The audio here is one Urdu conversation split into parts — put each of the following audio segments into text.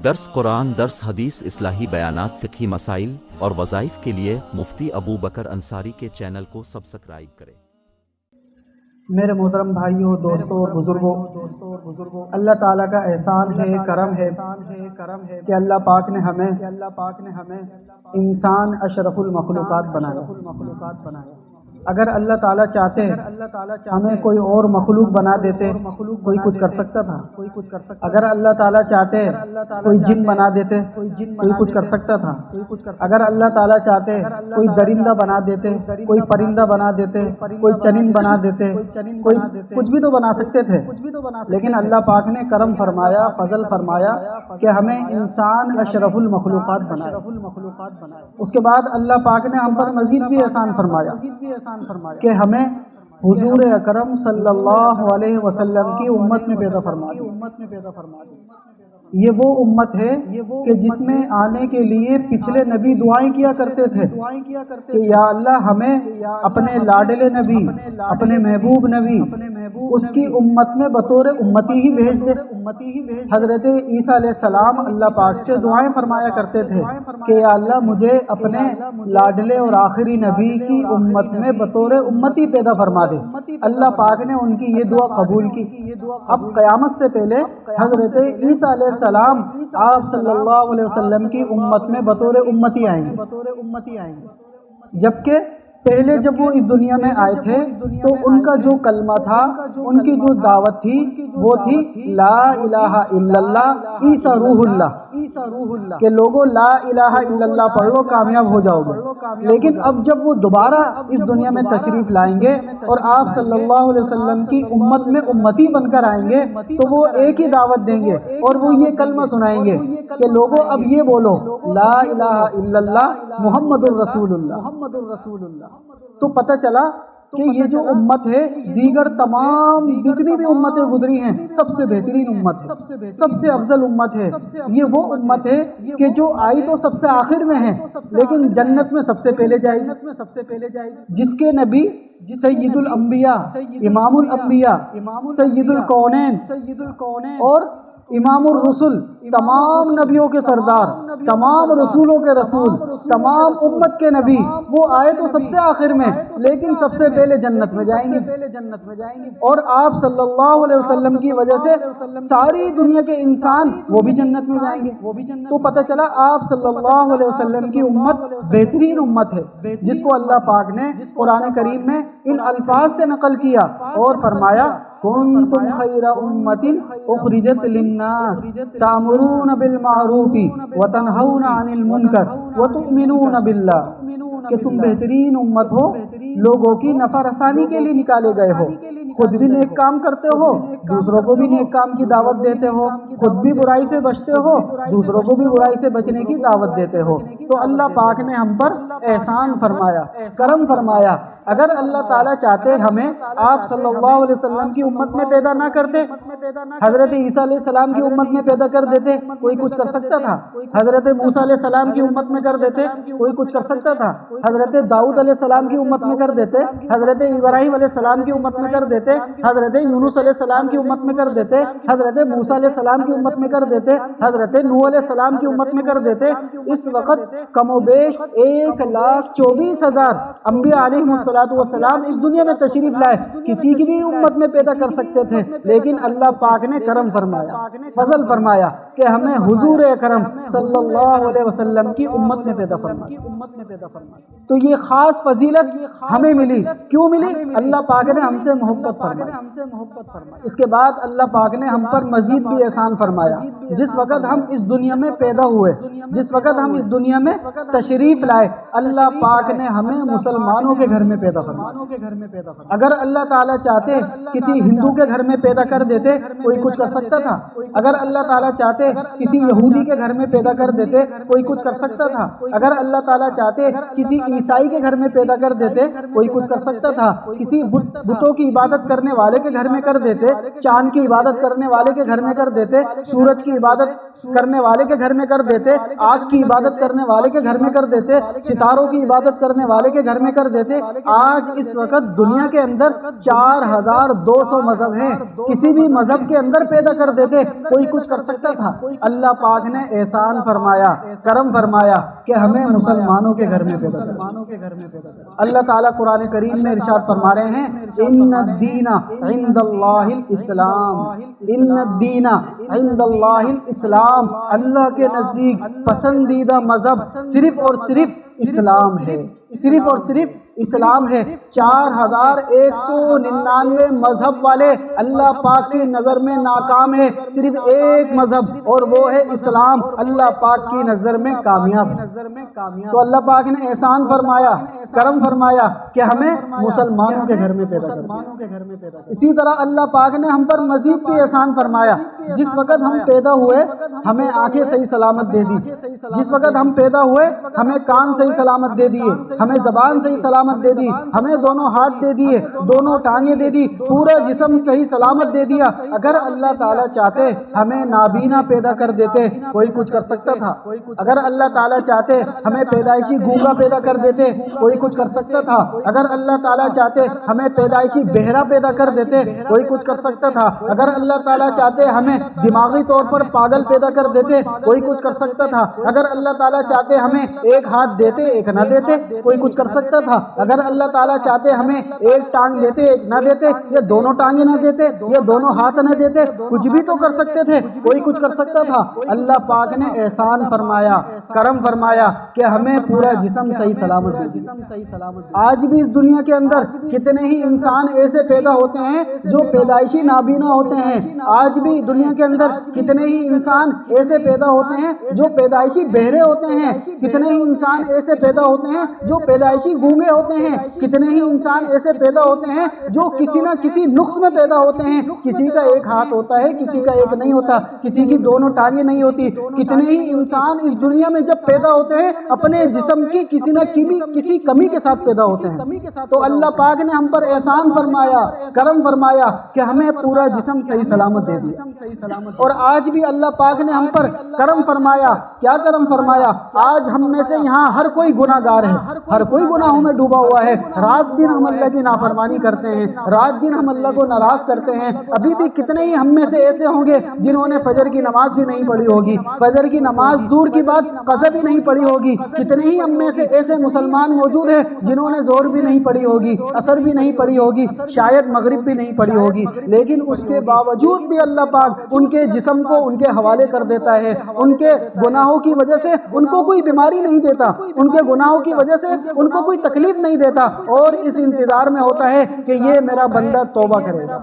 درس قرآن، درس حدیث، اصلاحی بیانات، فقہی مسائل اور وظائف کے لیے مفتی ابو بکر انصاری کے چینل کو سبسکرائب کریں۔ میرے محترم بھائیوں، دوستوں اور بزرگوں، اللہ تعالیٰ کا احسان ہے، کرم ہے کہ اللہ پاک نے ہمیں انسان اشرف المخلوقات بنایا۔ اگر اللہ تعالیٰ چاہتے ہمیں کوئی اور مخلوق بنا دیتے، کوئی کچھ کر سکتا تھا؟ اگر اللہ تعالیٰ چاہتے کوئی جن بنا دیتے، کوئی کچھ کر سکتا تھا؟ اگر اللہ تعالیٰ چاہتے کوئی درندہ بنا دیتے، کوئی پرندہ بنا دیتے، کوئی چنن بنا دیتے، کوئی کچھ بھی تو بنا سکتے تھے، لیکن اللہ پاک نے کرم فرمایا، فضل فرمایا کہ ہمیں انسان اشرف المخلوقات بنایا۔ اس کے بعد اللہ پاک نے ہم پر مزید بھی احسان فرمایا کہ ہمیں حضور اکرم صلی اللہ علیہ وسلم کی امت میں پیدا فرما دی۔ یہ وہ امت ہے کہ جس میں آنے کے لیے پچھلے نبی دعائیں کیا کرتے تھے کہ یا اللہ ہمیں اپنے لاڈلے نبی، اپنے محبوب نبی، اس کی امت میں بطور امتی ہی بھیج دے۔ حضرت عیسیٰ علیہ السلام اللہ پاک سے دعائیں فرمایا کرتے تھے کہ یا اللہ مجھے اپنے لاڈلے اور آخری نبی کی امت میں بطور امتی پیدا فرما دے۔ اللہ پاک نے ان کی یہ دعا قبول کی۔ اب قیامت سے پہلے حضرت عیسیٰ علیہ السلام آپ صلی اللہ علیہ وسلم کی امت میں بطور امتی آئیں گے، جبکہ پہلے جب وہ اس دنیا میں آئے تھے تو ان کا جو کلمہ تھا، ان کی جو دعوت تھی وہ تھی لا الہ الا اللہ عیسیٰ روح اللہ، کہ لوگوں لا الہ الا اللہ پڑھ لو کامیاب ہو جاؤ گے۔ لیکن اب جب وہ دوبارہ اس دنیا میں تشریف لائیں گے اور آپ صلی اللہ علیہ وسلم کی امت میں امتی بن کر آئیں گے تو وہ ایک ہی دعوت دیں گے اور وہ یہ کلمہ سنائیں گے کہ لوگوں اب یہ بولو لا الہ الا اللہ محمد الرسول اللہ۔ تو پتہ چلا کہ یہ جو امت ہے دیگر تمام جتنی بھی امتیں گزری ہیں سب سے بہترین امت ہے، سب سے افضل امت ہے۔ یہ وہ امت ہے کہ جو آئی تو سب سے آخر میں ہے لیکن جنت میں سب سے پہلے جائے گی، جس کے نبی سید الانبیاء، امام الانبیاء، سید الکونین اور امام الرسل، تمام نبیوں کے سردار، تمام رسولوں کے رسول، تمام امت کے نبی، وہ آئے تو سب سے آخر میں لیکن سب سے پہلے جنت میں جائیں گے، اور آپ صلی اللہ علیہ وسلم کی وجہ سے ساری دنیا کے انسان وہ بھی جنت میں جائیں گے۔ تو پتہ چلا آپ صلی اللہ علیہ وسلم کی امت بہترین امت ہے، جس کو اللہ پاک نے قرآن کریم میں ان الفاظ سے نقل کیا اور فرمایا کنتم خیر امت اخرجت للناس تأمرون بالمعروف وتنہون عن المنکر وتؤمنون باللہ، کہ تم بہترین امت ہو، لوگوں کی نفع رسانی کے لیے نکالے گئے ہو، خود بھی نیک کام کرتے ہو، دوسروں کو بھی نیک کام کی دعوت دیتے ہو، خود بھی برائی سے بچتے ہو، دوسروں کو بھی برائی سے بچنے کی دعوت دیتے ہو۔ تو اللہ پاک نے ہم پر احسان فرمایا، کرم فرمایا۔ اگر اللہ تعالیٰ چاہتے ہمیں آپ صلی اللہ علیہ وسلم کی امت میں پیدا نہ کرتے، حضرت عیسیٰ علیہ السلام کی امت میں پیدا کر دیتے، کوئی کچھ کر سکتا تھا؟ حضرت موسیٰ علیہ السلام کی امت میں کر دیتے، کوئی کچھ کر سکتا تھا؟ حضرت داؤد علیہ السلام کی امت میں کر دیتے، حضرت ابراہیم علیہ السلام کی امت میں کر دیتے، حضرت یونس علیہ السلام کی امت میں کر دیتے، حضرت موسیٰ علیہ السلام کی امت میں کر دیتے، حضرت نوح علیہ السلام کی امت میں کر دیتے۔ اس وقت کم و بیش 1,24,000 انبیاء علیہ والسلام اس دنیا میں تشریف لائے، کسی کی بھی امت میں پیدا کر سکتے تھے، لیکن اللہ پاک نے کرم فرمایا، فضل فرمایا کہ ہمیں حضور اکرم صلی اللہ علیہ وسلم کی امت میں پیدا فرمایا۔ تو یہ خاص فضیلت ہمیں ملی، کیوں ملی؟ اللہ پاک نے ہم سے محبت فرمائی۔ اس کے بعد اللہ پاک نے ہم پر مزید بھی احسان فرمایا۔ جس وقت ہم اس دنیا میں پیدا ہوئے، جس وقت ہم اس دنیا میں تشریف لائے، اللہ پاک نے ہمیں مسلمانوں کے گھر میں پیدا فرمایا۔ اگر اللہ تعالیٰ چاہتے کسی ہندو کے گھر میں پیدا کر دیتے، کوئی کچھ کر سکتا تھا؟ اگر اللہ تعالیٰ چاہتے کسی یہودی کے گھر میں پیدا کر دیتے، کوئی کچھ کر سکتا تھا؟ اگر اللہ تعالیٰ چاہتے کسی عیسائی کے گھر میں پیدا کر دیتے، کوئی کچھ کر سکتا تھا؟ کسی بتوں کی عبادت کرنے والے کے گھر میں کر دیتے، چاند کی عبادت کرنے والے کے گھر میں کر دیتے، سورج کی عبادت کرنے والے کے گھر میں کر دیتے، آگ کی عبادت کرنے والے کے گھر میں کر دیتے، ستاروں کی عبادت کرنے والے کے گھر میں کر دیتے، آج اس وقت دنیا کے اندر 4200 مذہب ہیں، کسی بھی مذہب کے اندر پیدا کر دیتے کوئی کچھ کر سکتا تھا۔ اللہ پاک نے احسان فرمایا، کرم فرمایا کہ ہمیں مسلمانوں کے گھر میں پیدا کر۔ اللہ تعالیٰ قرآن کریم میں ارشاد فرما رہے ہیں ان الدین عند اللہ الاسلام، ان الدین عند اللہ الاسلام، اللہ کے نزدیک پسندیدہ مذہب صرف اور صرف اسلام ہے، صرف اور صرف اسلام ہے۔ 4199 مذہب والے اللہ پاک کی نظر میں ناکام ہے، صرف ایک مذہب اور وہ ہے اسلام اللہ پاک کی نظر میں کامیاب۔ تو اللہ پاک نے احسان فرمایا، کرم فرمایا کہ ہمیں مسلمانوں کے گھر میں پیدا کر۔ اسی طرح اللہ پاک نے ہم پر مزید بھی احسان فرمایا، جس وقت ہم پیدا ہوئے ہمیں آنکھیں صحیح سلامت دے دی، جس وقت ہم پیدا ہوئے ہمیں کان صحیح سلامت دے دیے، ہمیں زبان صحیح سلامت دے دی، ہمیں دونوں ہاتھ دے دیے، دونوں ٹانگیں دے دی، پورا جسم صحیح سلامت دے دیا۔ اگر اللہ تعالیٰ چاہتے ہمیں نابینا پیدا کر دیتے کوئی کچھ کر سکتا تھا، اگر اللہ تعالیٰ چاہتے ہمیں پیدائشی گونگا پیدا کر دیتے کوئی کچھ کر سکتا تھا، اگر اللہ تعالیٰ چاہتے ہمیں پیدائشی بہرا پیدا کر دیتے کوئی کچھ کر سکتا تھا، اگر اللہ تعالیٰ چاہتے ہمیں دماغی طور پر پاگل پیدا کر دیتے کوئی کچھ کر سکتا تھا، اگر اللہ تعالیٰ چاہتے ہمیں ایک ہاتھ دیتے ایک نہ دیتے کوئی کچھ کر سکتا تھا، اگر اللہ تعالیٰ چاہتے ہمیں ایک ٹانگ دیتے ایک نہ دیتے، یا دونوں ٹانگیں نہ دیتے یا دونوں ہاتھ نہ دیتے، کچھ بھی تو کر سکتے تھے، کوئی کچھ کر سکتا تھا۔ اللہ پاک نے احسان فرمایا، کرم فرمایا کہ ہمیں پورا جسم صحیح سلامت دے دیا۔ آج بھی اس دنیا کے اندر کتنے ہی انسان ایسے پیدا ہوتے ہیں جو پیدائشی نابینا ہوتے ہیں، آج بھی دنیا کے اندر کتنے ہی انسان ایسے پیدا ہوتے ہیں جو پیدائشی بہرے ہوتے ہیں، کتنے ہی انسان ایسے پیدا ہوتے ہیں جو پیدائشی گونگے ہوتے ہیں، کتنے ہی انسان ایسے پیدا ہوتے ہیں جو کسی نہ کسی نقص میں پیدا ہوتے ہیں، کسی کا ایک ہاتھ ہوتا ہے کسی کا ایک نہیں ہوتا، کسی کی دونوں ٹانگیں نہیں ہوتی۔ کتنے ہی انسان اس دنیا میں جب پیدا ہوتے ہیں اپنے جسم کی کسی نہ کسی کمی کے ساتھ پیدا ہوتے ہیں۔ تو اللہ پاک نے ہم پر احسان فرمایا، کرم فرمایا کہ ہمیں پورا جسم صحیح سلامت دے دیا۔ اور آج بھی اللہ پاک نے ہم پر کرم فرمایا، کیا کرم فرمایا، آج ہم میں سے یہاں ہر کوئی گناہ گار ہے، ہر کوئی گناہوں میں ڈوبا ہوا ہے، رات دن ہم اللہ کی نافرمانی کرتے ہیں، رات دن ہم اللہ کو ناراض کرتے ہیں۔ ابھی بھی کتنے ہی ہم میں سے ایسے ہوں گے جنہوں نے فجر کی نماز بھی نہیں پڑھی ہوگی، فجر کی نماز دور کی بات قضا بھی نہیں پڑھی ہوگی۔ کتنے ہی ہم میں سے ایسے مسلمان موجود ہیں جنہوں نے ظہر بھی نہیں پڑھی ہوگی، عصر بھی نہیں پڑھی ہوگی، شاید مغرب بھی نہیں پڑھی ہوگی، لیکن اس کے باوجود بھی اللہ پاک ان کے جسم کو ان کے حوالے کر دیتا ہے۔ ان کے گناہوں کی وجہ سے ان کو کوئی بیماری نہیں دیتا، ان کے گناہوں کی وجہ سے ان کو کوئی تکلیف نہیں دیتا، اور اس انتظار میں ہوتا ہے کہ یہ میرا بندہ توبہ کرے گا۔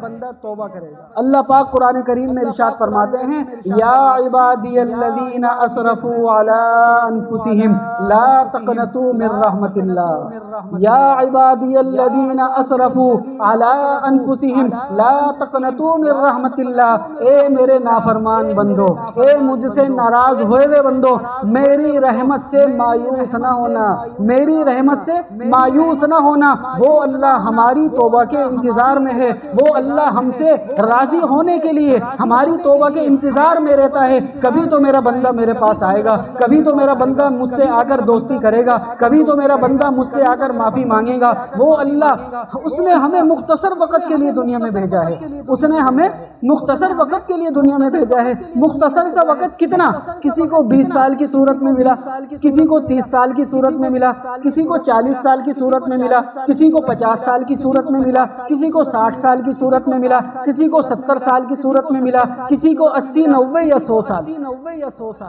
اللہ پاک قرآن کریم میں ارشاد فرماتے ہیں یا عبادی الذین اسرفوا علی انفسہم لا تقنطوا من رحمت اللہ، یا عبادی الذین اسرفوا علی انفسہم لا تقنطوا من رحمت اللہ، اے میرے نافرمان بندو، اے مجھ سے ناراض ہوئے بندو، میری رحمت سے مایوس نہ ہونا، میری رحمت سے مایوس نہ ہونا۔ وہ اللہ ہماری توبہ کے انتظار میں ہے، وہ اللہ ہم سے راضی ہونے کے لیے ہماری توبہ کے انتظار میں رہتا ہے۔ کبھی تو میرا بندہ میرے پاس آئے گا، کبھی تو میرا بندہ مجھ سے آ کر دوستی کرے گا، کبھی تو میرا بندہ مجھ سے آ کر معافی مانگے گا۔ وہ اللہ، اس نے ہمیں مختصر وقت کے لیے دنیا میں بھیجا ہے، اس نے ہمیں مختصر وقت کے لیے دنیا میں بھیجا ہے۔ مختصر سا وقت کتنا؟ کسی کو 20 سال کی صورت میں ملا، کسی کو 30 سال کی صورت میں ملا، کسی کو 40 سال کی صورت میں ملا، کسی کو 50 سال کی صورت میں ملا، کسی کو 60 سال کی صورت میں ملا، کسی کو 70 سال کی صورت میں ملا، کسی کو 80 90 یا 100 سال۔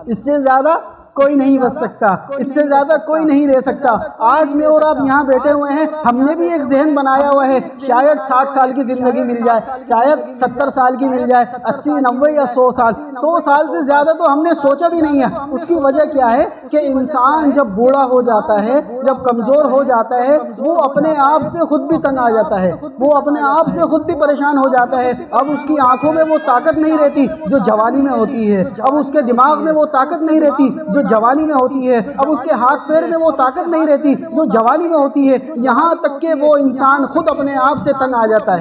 اس سے زیادہ کوئی نہیں بچ سکتا، اس سے زیادہ کوئی نہیں رہ سکتا۔ آج میں اور آپ یہاں بیٹھے ہوئے ہیں، ہم نے بھی ایک ذہن بنایا ہوا ہے شاید 60 سال کی زندگی مل جائے، شاید 70 سال کی مل جائے، 80 90 یا 100 سال۔ 100 سال سے زیادہ تو ہم نے سوچا بھی نہیں ہے۔ اس کی وجہ کیا ہے کہ انسان جب بوڑھا ہو جاتا ہے، جب کمزور ہو جاتا ہے، وہ اپنے آپ سے خود بھی تنگ آ جاتا ہے، وہ اپنے آپ سے خود بھی پریشان ہو جاتا ہے۔ اب اس کی آنکھوں میں وہ طاقت نہیں رہتی جو جوانی میں ہوتی ہے، اب اس کے دماغ میں وہ طاقت نہیں رہتی جو جو جوانی میں ہوتی ہے، اب اس کے ہاتھ پیر میں وہ طاقت نہیں رہتی جو جوانی میں ہوتی ہے، یہاں تک کہ وہ انسان خود اپنے آپ سے تنگ آ جاتا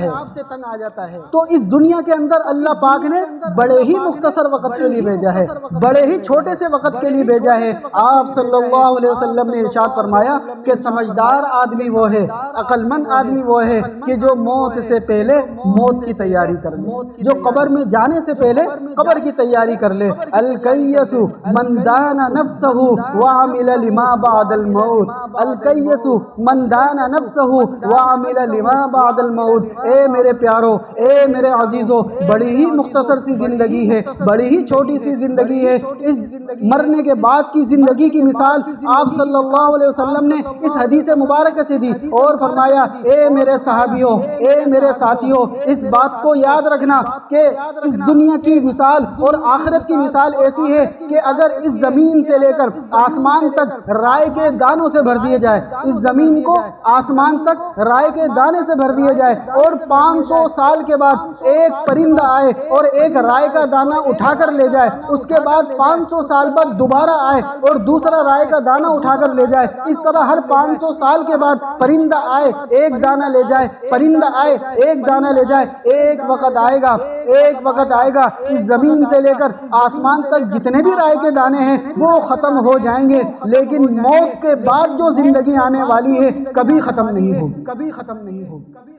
ہے۔ تو اس دنیا کے اندر اللہ پاک نے بڑے ہی مختصر وقت کے لیے بھیجا ہے، بڑے ہی چھوٹے سے وقت کے لیے بھیجا ہے۔ آپ صلی اللہ علیہ وسلم نے ارشاد فرمایا کہ سمجھدار آدمی وہ ہے، عقل مند آدمی وہ ہے کہ جو موت سے پہلے موت کی تیاری کر لے، جو قبر میں جانے سے پہلے قبر کی تیاری کر لے۔ الکیس من دان نفسہ وعمل لما بعد الموت، الکیس من دان نفسہ وعمل لما بعد الموت۔ اے میرے پیارو، اے میرے عزیزو، بڑی ہی مختصر سی زندگی ہے، بڑی ہی چھوٹی سی زندگی ہے۔ اس مرنے کے بعد کی زندگی کی مثال آپ صلی اللہ علیہ وسلم نے اس حدیث مبارکہ سے دی اور فرمایا، اے میرے صحابیوں، اے میرے ساتھیوں، اس بات کو یاد رکھنا کہ اس دنیا کی مثال اور آخرت کی مثال ایسی ہے کہ اگر اس زمین سے لے کر آسمان تک رائے کے دانوں سے بھر دیے جائے، اس زمین کو آسمان تک رائے کے دانے سے بھر دیے جائے اور 500 سال کے بعد ایک پرندہ آئے اور ایک رائے کا دانہ اٹھا کر لے جائے، اس کے بعد 500 سال بعد دوبارہ آئے اور دوسرا رائے کا دانہ اٹھا کر لے جائے، اس طرح ہر 500 سال کے بعد پرندہ آئے ایک دانہ لے جائے، پرندہ آئے ایک دانہ لے جائے، ایک وقت آئے گا، ایک وقت آئے گا اس زمین سے لے کر آسمان تک جتنے بھی رائے کے دانے ہیں وہ ختم ہو جائیں گے، لیکن موت کے بعد جو زندگی آنے والی ہے کبھی ختم نہیں ہوگی، کبھی ختم نہیں ہوگی۔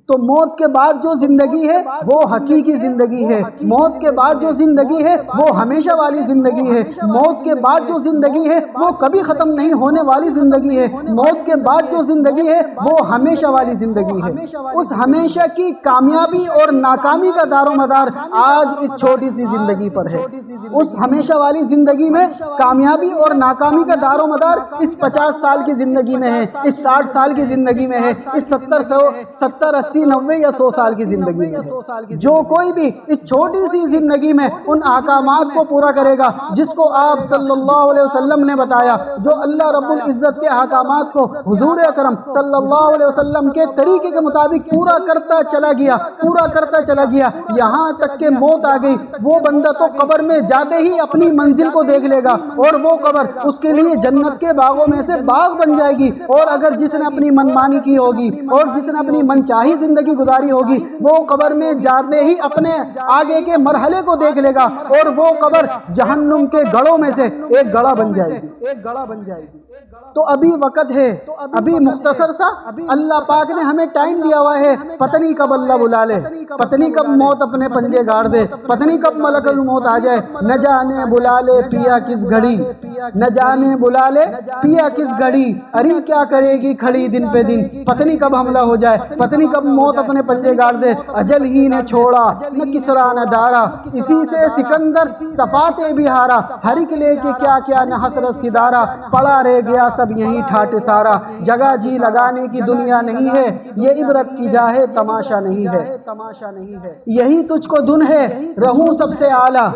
تو موت کے بعد جو زندگی ہے وہ حقیقی زندگی ہے، موت کے بعد جو زندگی ہے وہ ہمیشہ والی زندگی ہے، موت کے بعد جو زندگی ہے وہ کبھی ختم نہیں ہونے والی زندگی ہے، موت کے بعد جو زندگی ہے وہ ہمیشہ والی زندگی ہے۔ اس ہمیشہ کی کامیابی اور ناکامی کا دار و مدار آج اس چھوٹی سی زندگی پر ہے۔ اس ہمیشہ والی زندگی میں کامیابی اور ناکامی کا دار و مدار اس 50 سال کی زندگی میں ہے، اس 60 سال کی زندگی میں ہے، اس 70 80 90 یا 100 سال کی زندگی میں ہے۔ جو کوئی بھی اس چھوٹی سی زندگی میں ان احکامات کو پورا کرے گا جس کو آپ صلی اللہ علیہ وسلم نے بتایا، جو اللہ رب العزت کے احکامات کو حضور اکرم صلی اللہ علیہ وسلم کے طریقے کے مطابق پورا کرتا چلا گیا، پورا کرتا چلا گیا، یہاں تک کہ موت آ گئی، وہ بندہ تو قبر میں جاتے ہی اپنی منزل کو دیکھ لے گا اور وہ قبر اس کے لیے جنت کے باغوں میں سے باغ بن جائے گی۔ اور اگر جس نے اپنی منمانی کی ہوگی اور جس نے اپنی منچاہی زندگی گزاری ہوگی، وہ قبر میں جاتے ہی اپنے آگے کے مرحلے کو دیکھ لے گا اور وہ قبر جہنم کے گڑھوں میں سے ایک گڑھا بن جائے گی، ایک گڑھا بن جائے گی۔ تو ابھی وقت ہے، ابھی مختصر سا اللہ پاک نے ہمیں ٹائم دیا ہوا ہے، پتہ نہیں کب اللہ بلا لے، پتہ نہیں کب موت اپنے پنجے گاڑ دے، پتہ نہیں کب ملک الموت آ جائے، نہ جانے بلا لے پیا کس گھڑی، نہ جانے بلا لے پیا کس گھڑی، اری کیا کرے گی کھڑی دن پہ دن، پتہ نہیں کب حملہ ہو جائے، پتہ نہیں کب موت اپنے پنجے گاڑ دے۔ اجل ہی نے چھوڑا نہ کسرا نہ دارا، اسی سے سکندر صفات بہارا، ہر ایک لے کے کیا کیا نہ حسرت سدارا، پڑا رہ گیا سب یہی ٹھاٹ سارا، جگہ جی لگانے کی دنیا نہیں ہے، یہ عبرت کی جا ہے تماشا نہیں ہے، تماشا نہیں ہے۔ یہی تجھ کو دن ہے رہوں سب سے اعلیٰ،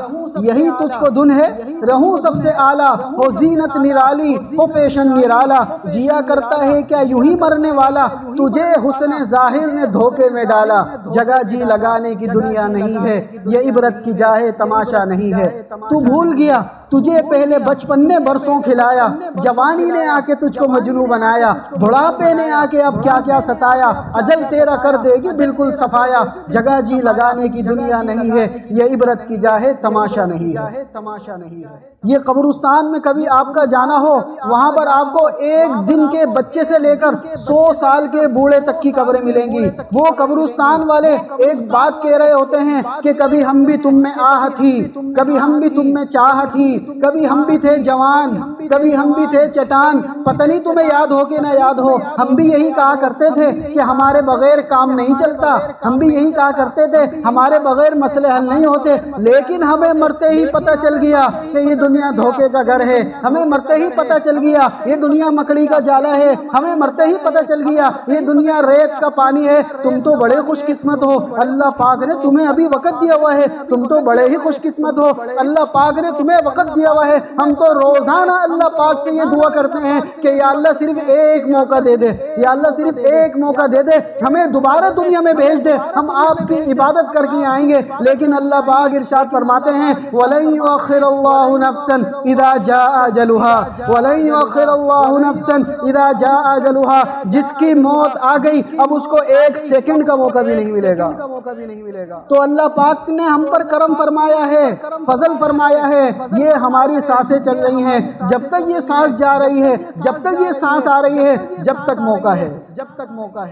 یہی تجھ کو دن ہے رہوں سب سے اعلیٰ، ہو زینت نرالی ہو فیشن نرالا، جیا کرتا ہے کیا یوں ہی مرنے والا، تجھے حسن ظاہر نے دھوکے میں ڈالا، جگہ جی لگانے کی دنیا نہیں ہے، یہ عبرت کی جا ہے تماشا نہیں ہے۔ تو بھول گیا تجھے پہلے بچپن نے برسوں کھلایا، جوانی نے آ کے تجھ کو مجنوں بنایا، بڑھاپے نے آ کے اب کیا کیا ستایا، اجل تیرا کر دے گی بالکل صفایا، جگہ جی لگانے کی دنیا نہیں ہے، یہ عبرت کی جا ہے تماشا نہیں ہے، تماشا نہیں ہے۔ یہ قبرستان میں کبھی آپ کا جانا ہو، وہاں پر آپ کو ایک دن کے بچے سے لے کر 100 سال کے بوڑھے تک کی قبریں ملیں گی۔ وہ قبرستان والے ایک بات کہہ رہے ہوتے ہیں کہ کبھی ہم بھی تم میں آہ تھی، کبھی ہم بھی تم میں چاہ تھی، کبھی ہم بھی تھے جوان، کبھی ہم بھی تھے چٹان، پتہ نہیں تمہیں یاد ہو کہ نہ یاد ہو، ہم بھی یہی کہا کرتے تھے کہ ہمارے بغیر کام نہیں چلتا، ہم بھی یہی کہا کرتے تھے ہمارے بغیر مسئلے حل نہیں ہوتے، لیکن ہمیں مرتے ہی پتہ چل گیا کہ یہ دنیا دھوکے کا گھر ہے، ہمیں مرتے ہی پتہ چل گیا یہ دنیا مکڑی کا جالا ہے، ہمیں مرتے ہی پتہ چل گیا یہ دنیا ریت کا پانی ہے۔ تم تو بڑے خوش قسمت ہو، اللہ پاک نے تمہیں ابھی وقت دیا ہوا ہے، تم تو بڑے ہی خوش قسمت ہو، اللہ پاک نے تمہیں وقت رکھ دیا ہوا ہے، ہم تو روزانہ اللہ پاک سے یہ دعا کرتے ہیں کہ یا اللہ صرف ایک موقع دے دے، یا اللہ صرف ایک موقع دے دے، ہمیں دوبارہ دنیا میں بھیج دے، ہم آپ کی عبادت کر کے آئیں گے۔ لیکن اللہ پاک ارشاد فرماتے ہیں وَلَن يُؤَخِّرَ اللَّهُ نَفْسًا إِذَا جَاءَ أَجَلُهَا وَلَن يُؤَخِّرَ اللَّهُ نَفْسًا إِذَا جَاءَ أَجَلُهَا، جس کی موت آ گئی اب اس کو ایک سیکنڈ کا موقع بھی نہیں ملے گا۔ تو اللہ پاک نے ہم پر کرم فرمایا ہے، فضل فرمایا ہے، یہ ہماری سانسیں چل رہی ہیں، جب تک یہ سانس جا رہی ہے، جب تک یہ سانس آ رہی ہے، جب تک موقع ہے۔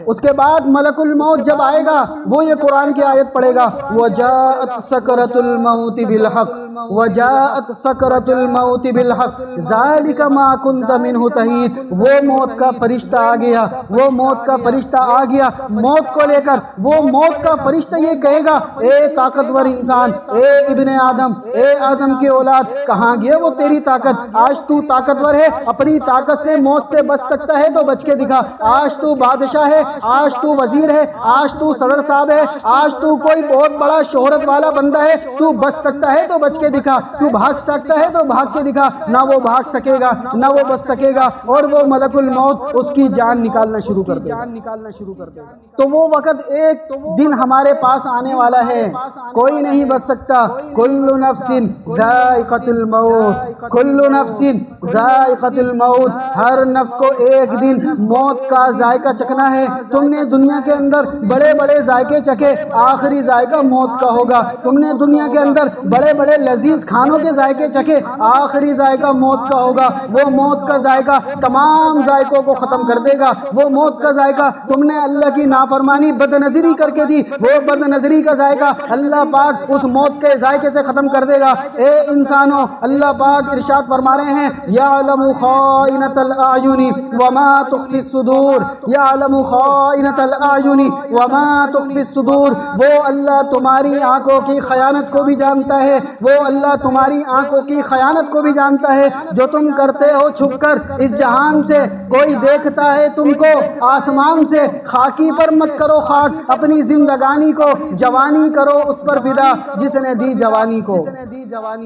اس کے بعد ملک الموت جب آئے گا وہ یہ قرآن کی آیت پڑھے گا وَجَاءَتْ سَكْرَةُ الْمَوْتِ بِالْحَقِّ وَجَاءَتْ سَكْرَةُ الْمَوْتِ بِالْحَقِّ ذَلِكَ مَا كُنْتَ مِنْهُ تَحِيدُ، وہ موت کا فرشتہ آ گیا، وہ موت کا فرشتہ آ گیا موت کو لے کر۔ وہ موت کا فرشتہ یہ کہے گا اے طاقتور انسان، اے ابن آدم، اے آدم کی اولاد، کہاں گیا وہ تیری طاقت؟ آج تو طاقتور ہے، اپنی طاقت سے موت سے بچ سکتا ہے تو بچ کے دکھا۔ آج تو بادشاہ ہے، آج تو وزیر ہے، آج تو صدر صاحب ہے، آج تو کوئی بہت بڑا شہرت والا بندہ ہے، تو بچ سکتا ہے تو بچ کے دکھا، تو بھاگ سکتا ہے تو بھاگ کے دکھا۔ نہ وہ بھاگ سکے گا نہ وہ بچ سکے گا، اور وہ ملک الموت اس کی جان نکالنا شروع کر دے گا۔ تو وہ وقت ایک دن ہمارے پاس آنے والا ہے، کوئی نہیں بچ سکتا۔ کل نفس ذائقۃ الموت، کل نفس ذائقۃ الموت، ہر نفس کو ایک دن موت کا ذائقہ چکھنا ہے۔ تم نے دنیا کے اندر بڑے بڑے ذائقے چکھے، آخری ذائقہ موت کا ہوگا۔ تم نے دنیا کے اندر بڑے بڑے لذیذ کھانوں کے ذائقے چکھے، آخری ذائقہ موت کا ہوگا۔ وہ موت کا ذائقہ تمام ذائقوں کو ختم کر دے گا۔ وہ موت کا ذائقہ تم نے اللہ کی نافرمانی بد نظری کر کے دی، وہ بد نظری کا ذائقہ اللہ پاک اس موت کے ذائقے سے ختم کر دے گا۔ اے انسانوں، اللہ پاک ارشاد فرما رہے ہیں یعلم خائنۃ الاعین وما تخفی الصدور، یعلم خائنۃ الاعین وما تخفی الصدور، وہ اللہ تمہاری آنکھوں کی خیانت کو بھی جانتا ہے، وہ اللہ تمہاری آنکھوں کی خیانت کو بھی جانتا ہے، جو تم کرتے ہو چھپ کر اس جہان سے کوئی دیکھتا ہے تم کو آسمان سے۔ خاکی پر مت کرو خاک، اپنی زندگانی کو جوانی کرو اس پر فدا جس نے دی جوانی کو۔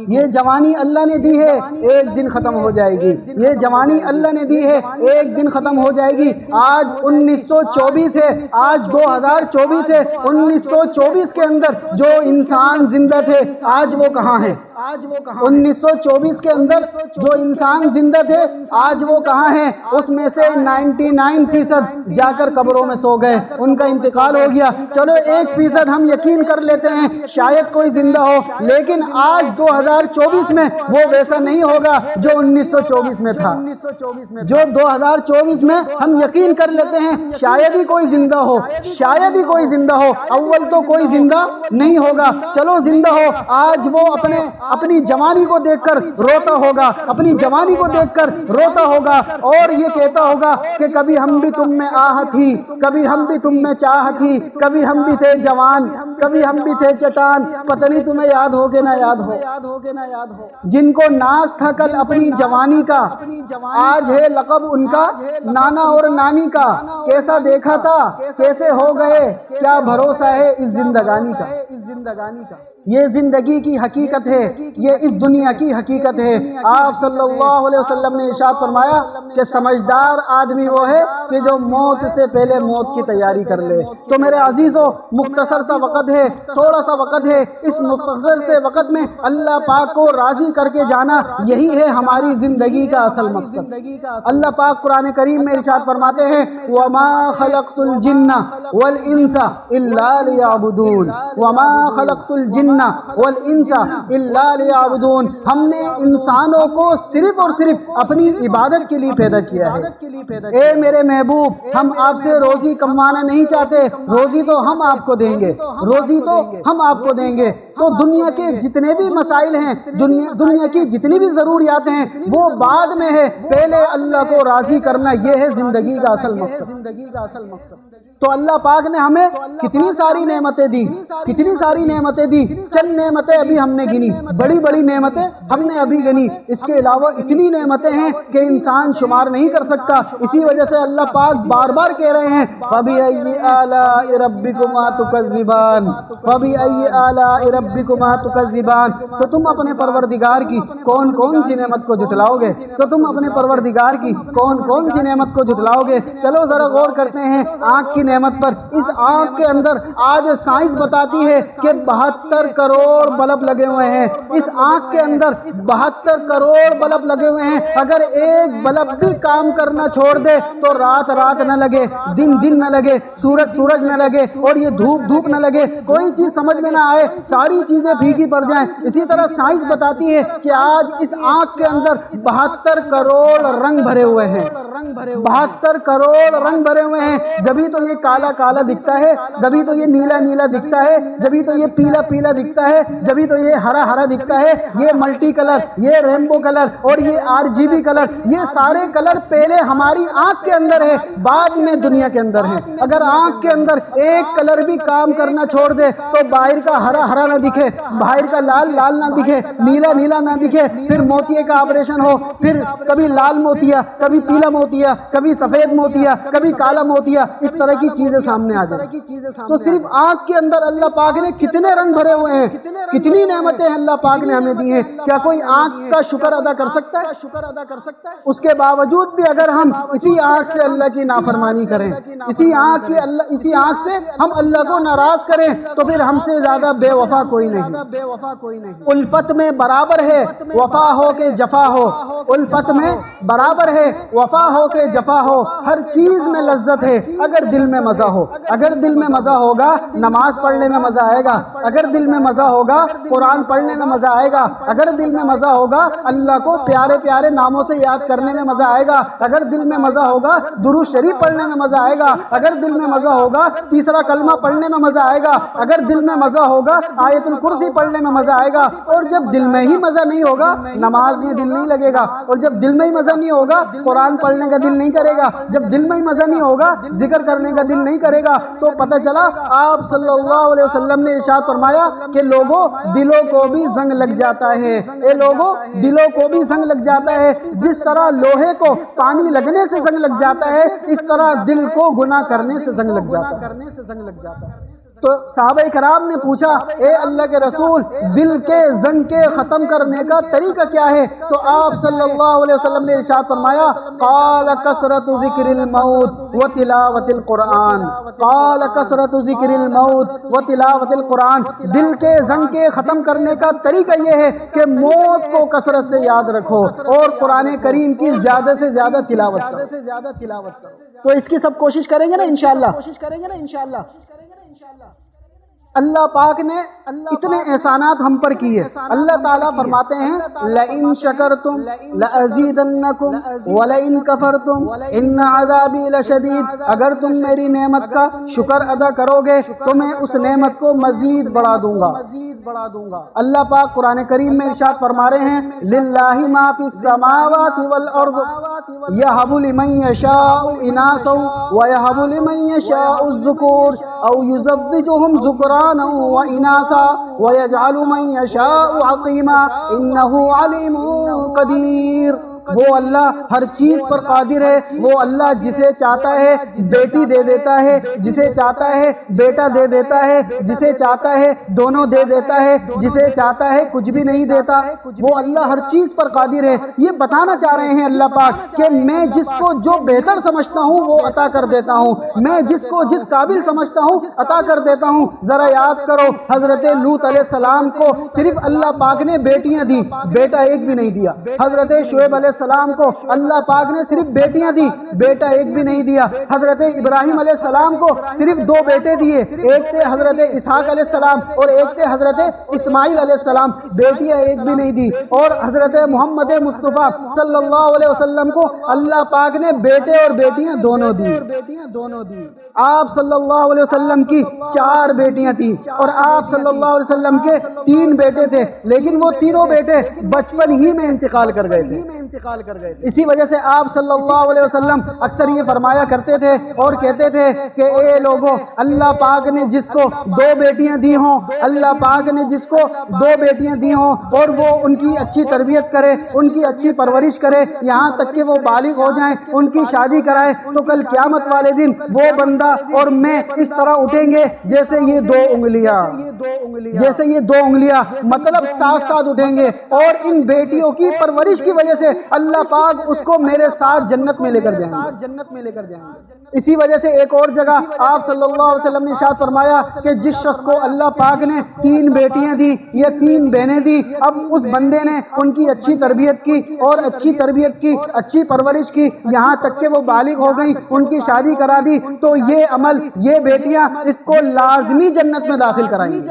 یہ جوانی اللہ نے دی ہے، ایک دن ختم ہو جائے گی۔ یہ جوانی اللہ نے دی ہے، ایک دن ختم ہو جائے گی۔ آج 1924 ہے، آج 2024 ہے۔ 1924 کے اندر جو انسان زندہ تھے آج وہ کہاں ہیں؟ 1924 کے اندر جو انسان زندہ تھے آج وہ کہاں ہیں؟ اس میں سے 99% جا کر قبروں میں سو گئے، ان کا انتقال ہو گیا۔ چلو 1% ہم یقین کر لیتے ہیں شاید کوئی زندہ ہو، لیکن آج 2024 میں وہ ویسا نہیں ہوگا جو 1924 میں تھا۔ جو 2024 میں ہم یقین کر لیتے ہیں شاید ہی کوئی زندہ ہو، شاید ہی کوئی زندہ ہو، اول تو کوئی زندہ نہیں ہوگا۔ چلو زندہ ہو، آج وہ اپنی جوانی کو دیکھ کر روتا ہوگا، اپنی جوانی کو دیکھ کر روتا ہوگا اور یہ کہتا ہوگا کہ کبھی ہم بھی تم میں آہ تھی، کبھی ہم بھی تم میں چاہ تھی، کبھی ہم بھی تھے جوان، کبھی ہم بھی تھے چٹان، پتہ نہیں تمہیں یاد ہو کہ نہ یاد ہو۔ جن کو ناز تھا کل اپنی جوانی کا، آج ہے لقب ان کا نانا اور نانی کا۔ کیسا دیکھا تھا کیسے ہو گئے، کیا بھروسہ ہے اس زندگانی کا۔ یہ زندگی کی حقیقت ہے، یہ اس دنیا کی حقیقت ہے۔ آپ صلی اللہ علیہ وسلم نے ارشاد فرمایا کہ سمجھدار آدمی وہ ہے کہ جو موت سے پہلے موت کی تیاری کر لے۔ تو میرے عزیزو، مختصر سا وقت ہے، تھوڑا سا وقت ہے، اس مختصر سے وقت میں اللہ پاک کو راضی کر کے جانا یہی ہے ہماری زندگی کا اصل مقصد۔ اللہ پاک قرآن کریم میں ارشاد فرماتے ہیں وَمَا خَلَقْتُ الْجِنَّ وَالْإِنسَ إِلَّا لِيَعْبُدُونَ، وَمَا خَلَقْتُ الْجِنَّ والانس الا لیعبدون، ہم نے انسانوں کو صرف اور صرف اپنی عبادت کے لیے پیدا کیا ہے۔ اے میرے محبوب، ہم آپ سے روزی کمانا نہیں چاہتے، روزی تو ہم آپ کو دیں گے، روزی تو ہم آپ کو دیں گے۔ تو دنیا کے جتنے بھی مسائل ہیں، دنیا کی جتنی بھی ضروریات ہیں وہ بعد میں ہے، پہلے اللہ کو راضی کرنا یہ ہے زندگی کا اصل مقصد۔ تو اللہ پاک نے ہمیں کتنی ساری نعمتیں دی، کتنی ساری نعمتیں دی. چند نعمتیں ابھی ہم نے گنی، بڑی بڑی نعمتیں ہم نے ابھی گنی. اس کے علاوہ اتنی نعمتیں ہیں کہ انسان شمار نہیں کر سکتا. اسی وجہ سے اللہ پاک بار بار کہہ رہے ہیں فَبِأَيِّ آلَاءِ رَبِّكُمَا تُكَذِّبَانِ فَبِأَيِّ آلَاءِ رَبِّكُمَا تُكَذِّبَانِ. تو تم اپنے پروردگار کی کون کون سی نعمت کو جھٹلاؤ گے؟ تو تم اپنے پروردگار کی کون کون سی نعمت کو جھٹلاؤ گے؟ چلو ذرا غور کرتے ہیں آنکھ کی نعمت پر. اس آنکھ کے اندر آج سائنس بتاتی ہے کہ 72 کروڑ بلب لگے ہوئے ہیں. اس آنکھ کے اندر 72 کروڑ بلب لگے ہوئے ہیں. اگر ایک بلب بھی کام کرنا چھوڑ دے تو رات رات نہ لگے، دن دن نہ لگے، سورج سورج نہ لگے اور یہ دھوپ دھوپ نہ لگے، کوئی چیز سمجھ میں نہ آئے، ساری چیزیں پھیکی پڑ جائیں. اسی طرح سائنس بتاتی ہے کہ آج اس آنکھ کے اندر 72 کروڑ رنگ بھرے ہوئے ہیں. 72 کروڑ رنگ بھرے ہوئے ہیں. جبھی تو یہ کالا کالا دکھتا ہے، جبھی تو یہ نیلا نیلا دکھتا ہے، جبھی تو یہ پیلا پیلا دکھتا ہے، جبھی تو یہ ہرا ہرا دکھتا ہے. یہ ملٹی کلر، یہ ریمبو کلر اور یہ RGB کلر، یہ سارے کلر پہلے ہماری آنکھ کے اندر ہے، بعد میں دنیا کے اندر ہے. اگر آنکھ کے اندر ایک کلر بھی کام کرنا چھوڑ دے تو باہر کا ہرا ہرا نہ دکھے، باہر کا لال لال نہ دکھے، نیلا نیلا نہ دکھے. پھر موتیے کا آپریشن ہو، پھر کبھی لال موتیا، کبھی پیلا موتیا، کبھی سفید موتیا، کبھی کالا موتیا، اس طرح کی چیزیں سامنے آ جائیں. تو صرف آنکھ کے اندر اللہ پاک نے کتنے رنگ بھرے ہوئے ہیں، کتنی نعمتیں اللہ پاک نے ہمیں دی ہیں. کیا کوئی آنکھ کا شکر ادا کر سکتا ہے؟ اس کے باوجود بھی اگر ہم اسی آنکھ سے اللہ کی نافرمانی کریں، اسی آنکھ سے ہم اللہ کو ناراض کریں، تو پھر ہم سے زیادہ بے وفا کوئی نہیں. الفت میں برابر ہے وفا ہو کہ جفا ہو، الفت میں برابر ہے وفا ہو کہ جفا ہو. ہر چیز میں لذت ہے اگر دل میں مزہ ہو. اگر دل میں مزہ ہوگا نماز پڑھنے میں مزہ آئے گا، اگر دل میں مزہ ہوگا قرآن پڑھنے میں مزہ آئے گا، اگر دل میں مزہ ہوگا اللہ کو پیارے پیارے ناموں سے یاد کرنے میں مزہ آئے گا، اگر دل میں مزہ ہوگا درود شریف پڑھنے میں مزہ آئے گا، اگر دل میں مزہ ہوگا تیسرا کلمہ پڑھنے میں مزہ آئے گا، اگر دل میں مزہ ہوگا آیت الکرسی پڑھنے میں مزہ آئے گا. اور جب دل میں ہی مزہ نہیں ہوگا نماز میں دل نہیں لگے گا، اور جب دل میں ہی مزہ نہیں ہوگا قرآن پڑھنے کا دل نہیں کرے گا، جب دل میں ہی مزہ نہیں ہوگا ذکر کرنے کا دل نہیں کرے گا. تو پتہ چلا آپ صلی اللہ علیہ وسلم نے ارشاد فرمایا کہ لوگوں دلوں کو بھی زنگ لگ جاتا ہے، اے لوگوں دلوں کو بھی زنگ لگ جاتا ہے. جس طرح لوہے کو پانی لگنے سے زنگ لگ جاتا ہے اس طرح دل کو گناہ کرنے سے زنگ لگ جاتا ہے. تو صحابہ کرام نے پوچھا اے اللہ کے رسول دل کے زنگ کے ختم کرنے کا طریقہ کیا ہے؟ تو آپ صلی اللہ علیہ وسلم نے ارشاد فرمایا قال کثرت ذکر الموت و تلاوت القرآن، قال کثرت ذکر الموت و تلاوت القرآن. دل کے زنگ کے ختم کرنے کا طریقہ یہ ہے کہ موت کو کثرت سے یاد رکھو اور قرآن کریم کی زیادہ سے زیادہ تلاوت کرو. تو اس کی سب کوشش کریں گے نا انشاءاللہ. اللہ پاک نے اتنے احسانات ہم پر کیے. اللہ تعالیٰ فرماتے ہیں لَإِن شَكَرْتُمْ لَأَزِيدَنَّكُمْ وَلَإِن كَفَرْتُمْ إِنَّ عَذَابِي لَشَدِيدٌ. اگر تم میری نعمت کا شکر ادا کرو گے تو میں اس نعمت کو مزید بڑھا دوں گا. اللہ پاک قرآن کریم میں ارشاد فرما رہے ہیں لِلَّهِ مَا فِي السَّمَاوَاتِ وَالْأَرْضِ يَهَبُ لِمَن يَشَاءُ إِنَاثًا وَيَهَبُ لِمَن يَشَاءُ الذُّكُورَ أَوْ يُزَوِّجُهُمْ ذُكْرَانًا وَإِنَاثًا وَيَجْعَلُ مَن يَشَاءُ عَقِيمًا إِنَّهُ عَلِيمٌ قَدِيرٌ. وہ اللہ ہر چیز پر قادر ہے. وہ اللہ جسے چاہتا ہے بیٹی دے دیتا ہے، جسے چاہتا ہے بیٹا دے دیتا ہے، جسے چاہتا ہے دونوں دے دیتا ہے، جسے چاہتا ہے کچھ بھی نہیں دیتا. وہ اللہ ہر چیز پر قادر ہے. یہ بتانا چاہ رہے ہیں اللہ پاک کہ میں جس کو جو بہتر سمجھتا ہوں وہ عطا کر دیتا ہوں، میں جس کو جس قابل سمجھتا ہوں عطا کر دیتا ہوں. ذرا یاد کرو حضرت لوط علیہ السلام کو صرف اللہ پاک نے بیٹیاں دی، بیٹا ایک بھی نہیں دیا. حضرت شعیب علیہ السلام کو اللہ پاک نے صرف بیٹیاں دی، بیٹا ایک بھی نہیں دیا. حضرت ابراہیم علیہ السلام کو صرف 2 بیٹے دیے، ایک تھے حضرت اسحاق علیہ السلام اور ایک تھے حضرت اسماعیل علیہ السلام، بیٹیاں ایک بھی نہیں دی. اور حضرت محمد مصطفیٰ صلی اللہ علیہ وسلم کو اللہ پاک نے بیٹے اور بیٹیاں دونوں دی. آپ صلی اللہ علیہ وسلم کی 4 بیٹیاں تھیں اور آپ صلی اللہ علیہ وسلم کے 3 بیٹے تھے، لیکن وہ تینوں بیٹے بچپن ہی میں انتقال کر گئے تھے۔ اسی وجہ سے آپ صلی اللہ علیہ وسلم اکثر یہ فرمایا کرتے تھے اور کہتے تھے کہ اے لوگوں، اللہ پاک نے جس کو 2 بیٹیاں دی ہوں، اللہ پاک نے جس کو 2 بیٹیاں دی ہوں اور وہ ان کی اچھی تربیت کرے، ان کی اچھی پرورش کرے، یہاں تک کہ وہ بالغ ہو جائیں، ان کی شادی کرائے، تو کل قیامت والے دن وہ بندہ اور میں اس طرح اٹھیں گے جیسے یہ 2 انگلیاں، جیسے یہ 2 انگلیاں، مطلب ساتھ ساتھ اٹھیں گے، اور ان بیٹیوں کی پرورش کی وجہ سے اللہ پاک اس کو میرے ساتھ جنت میں لے کر جائیں گے۔ اسی وجہ سے ایک اور جگہ آپ صلی اللہ علیہ وسلم نے ارشاد فرمایا کہ جس شخص کو اللہ پاک نے 3 بیٹیاں دی یا 3 بہنیں دی، اب اس بندے نے ان کی اچھی تربیت کی اور اچھی تربیت کی، اچھی پرورش کی، یہاں تک کہ وہ بالغ ہو گئی، ان کی شادی کرا دی، تو یہ عمل، یہ بیٹیاں اس کو لازمی جنت میں داخل کرائیں گی۔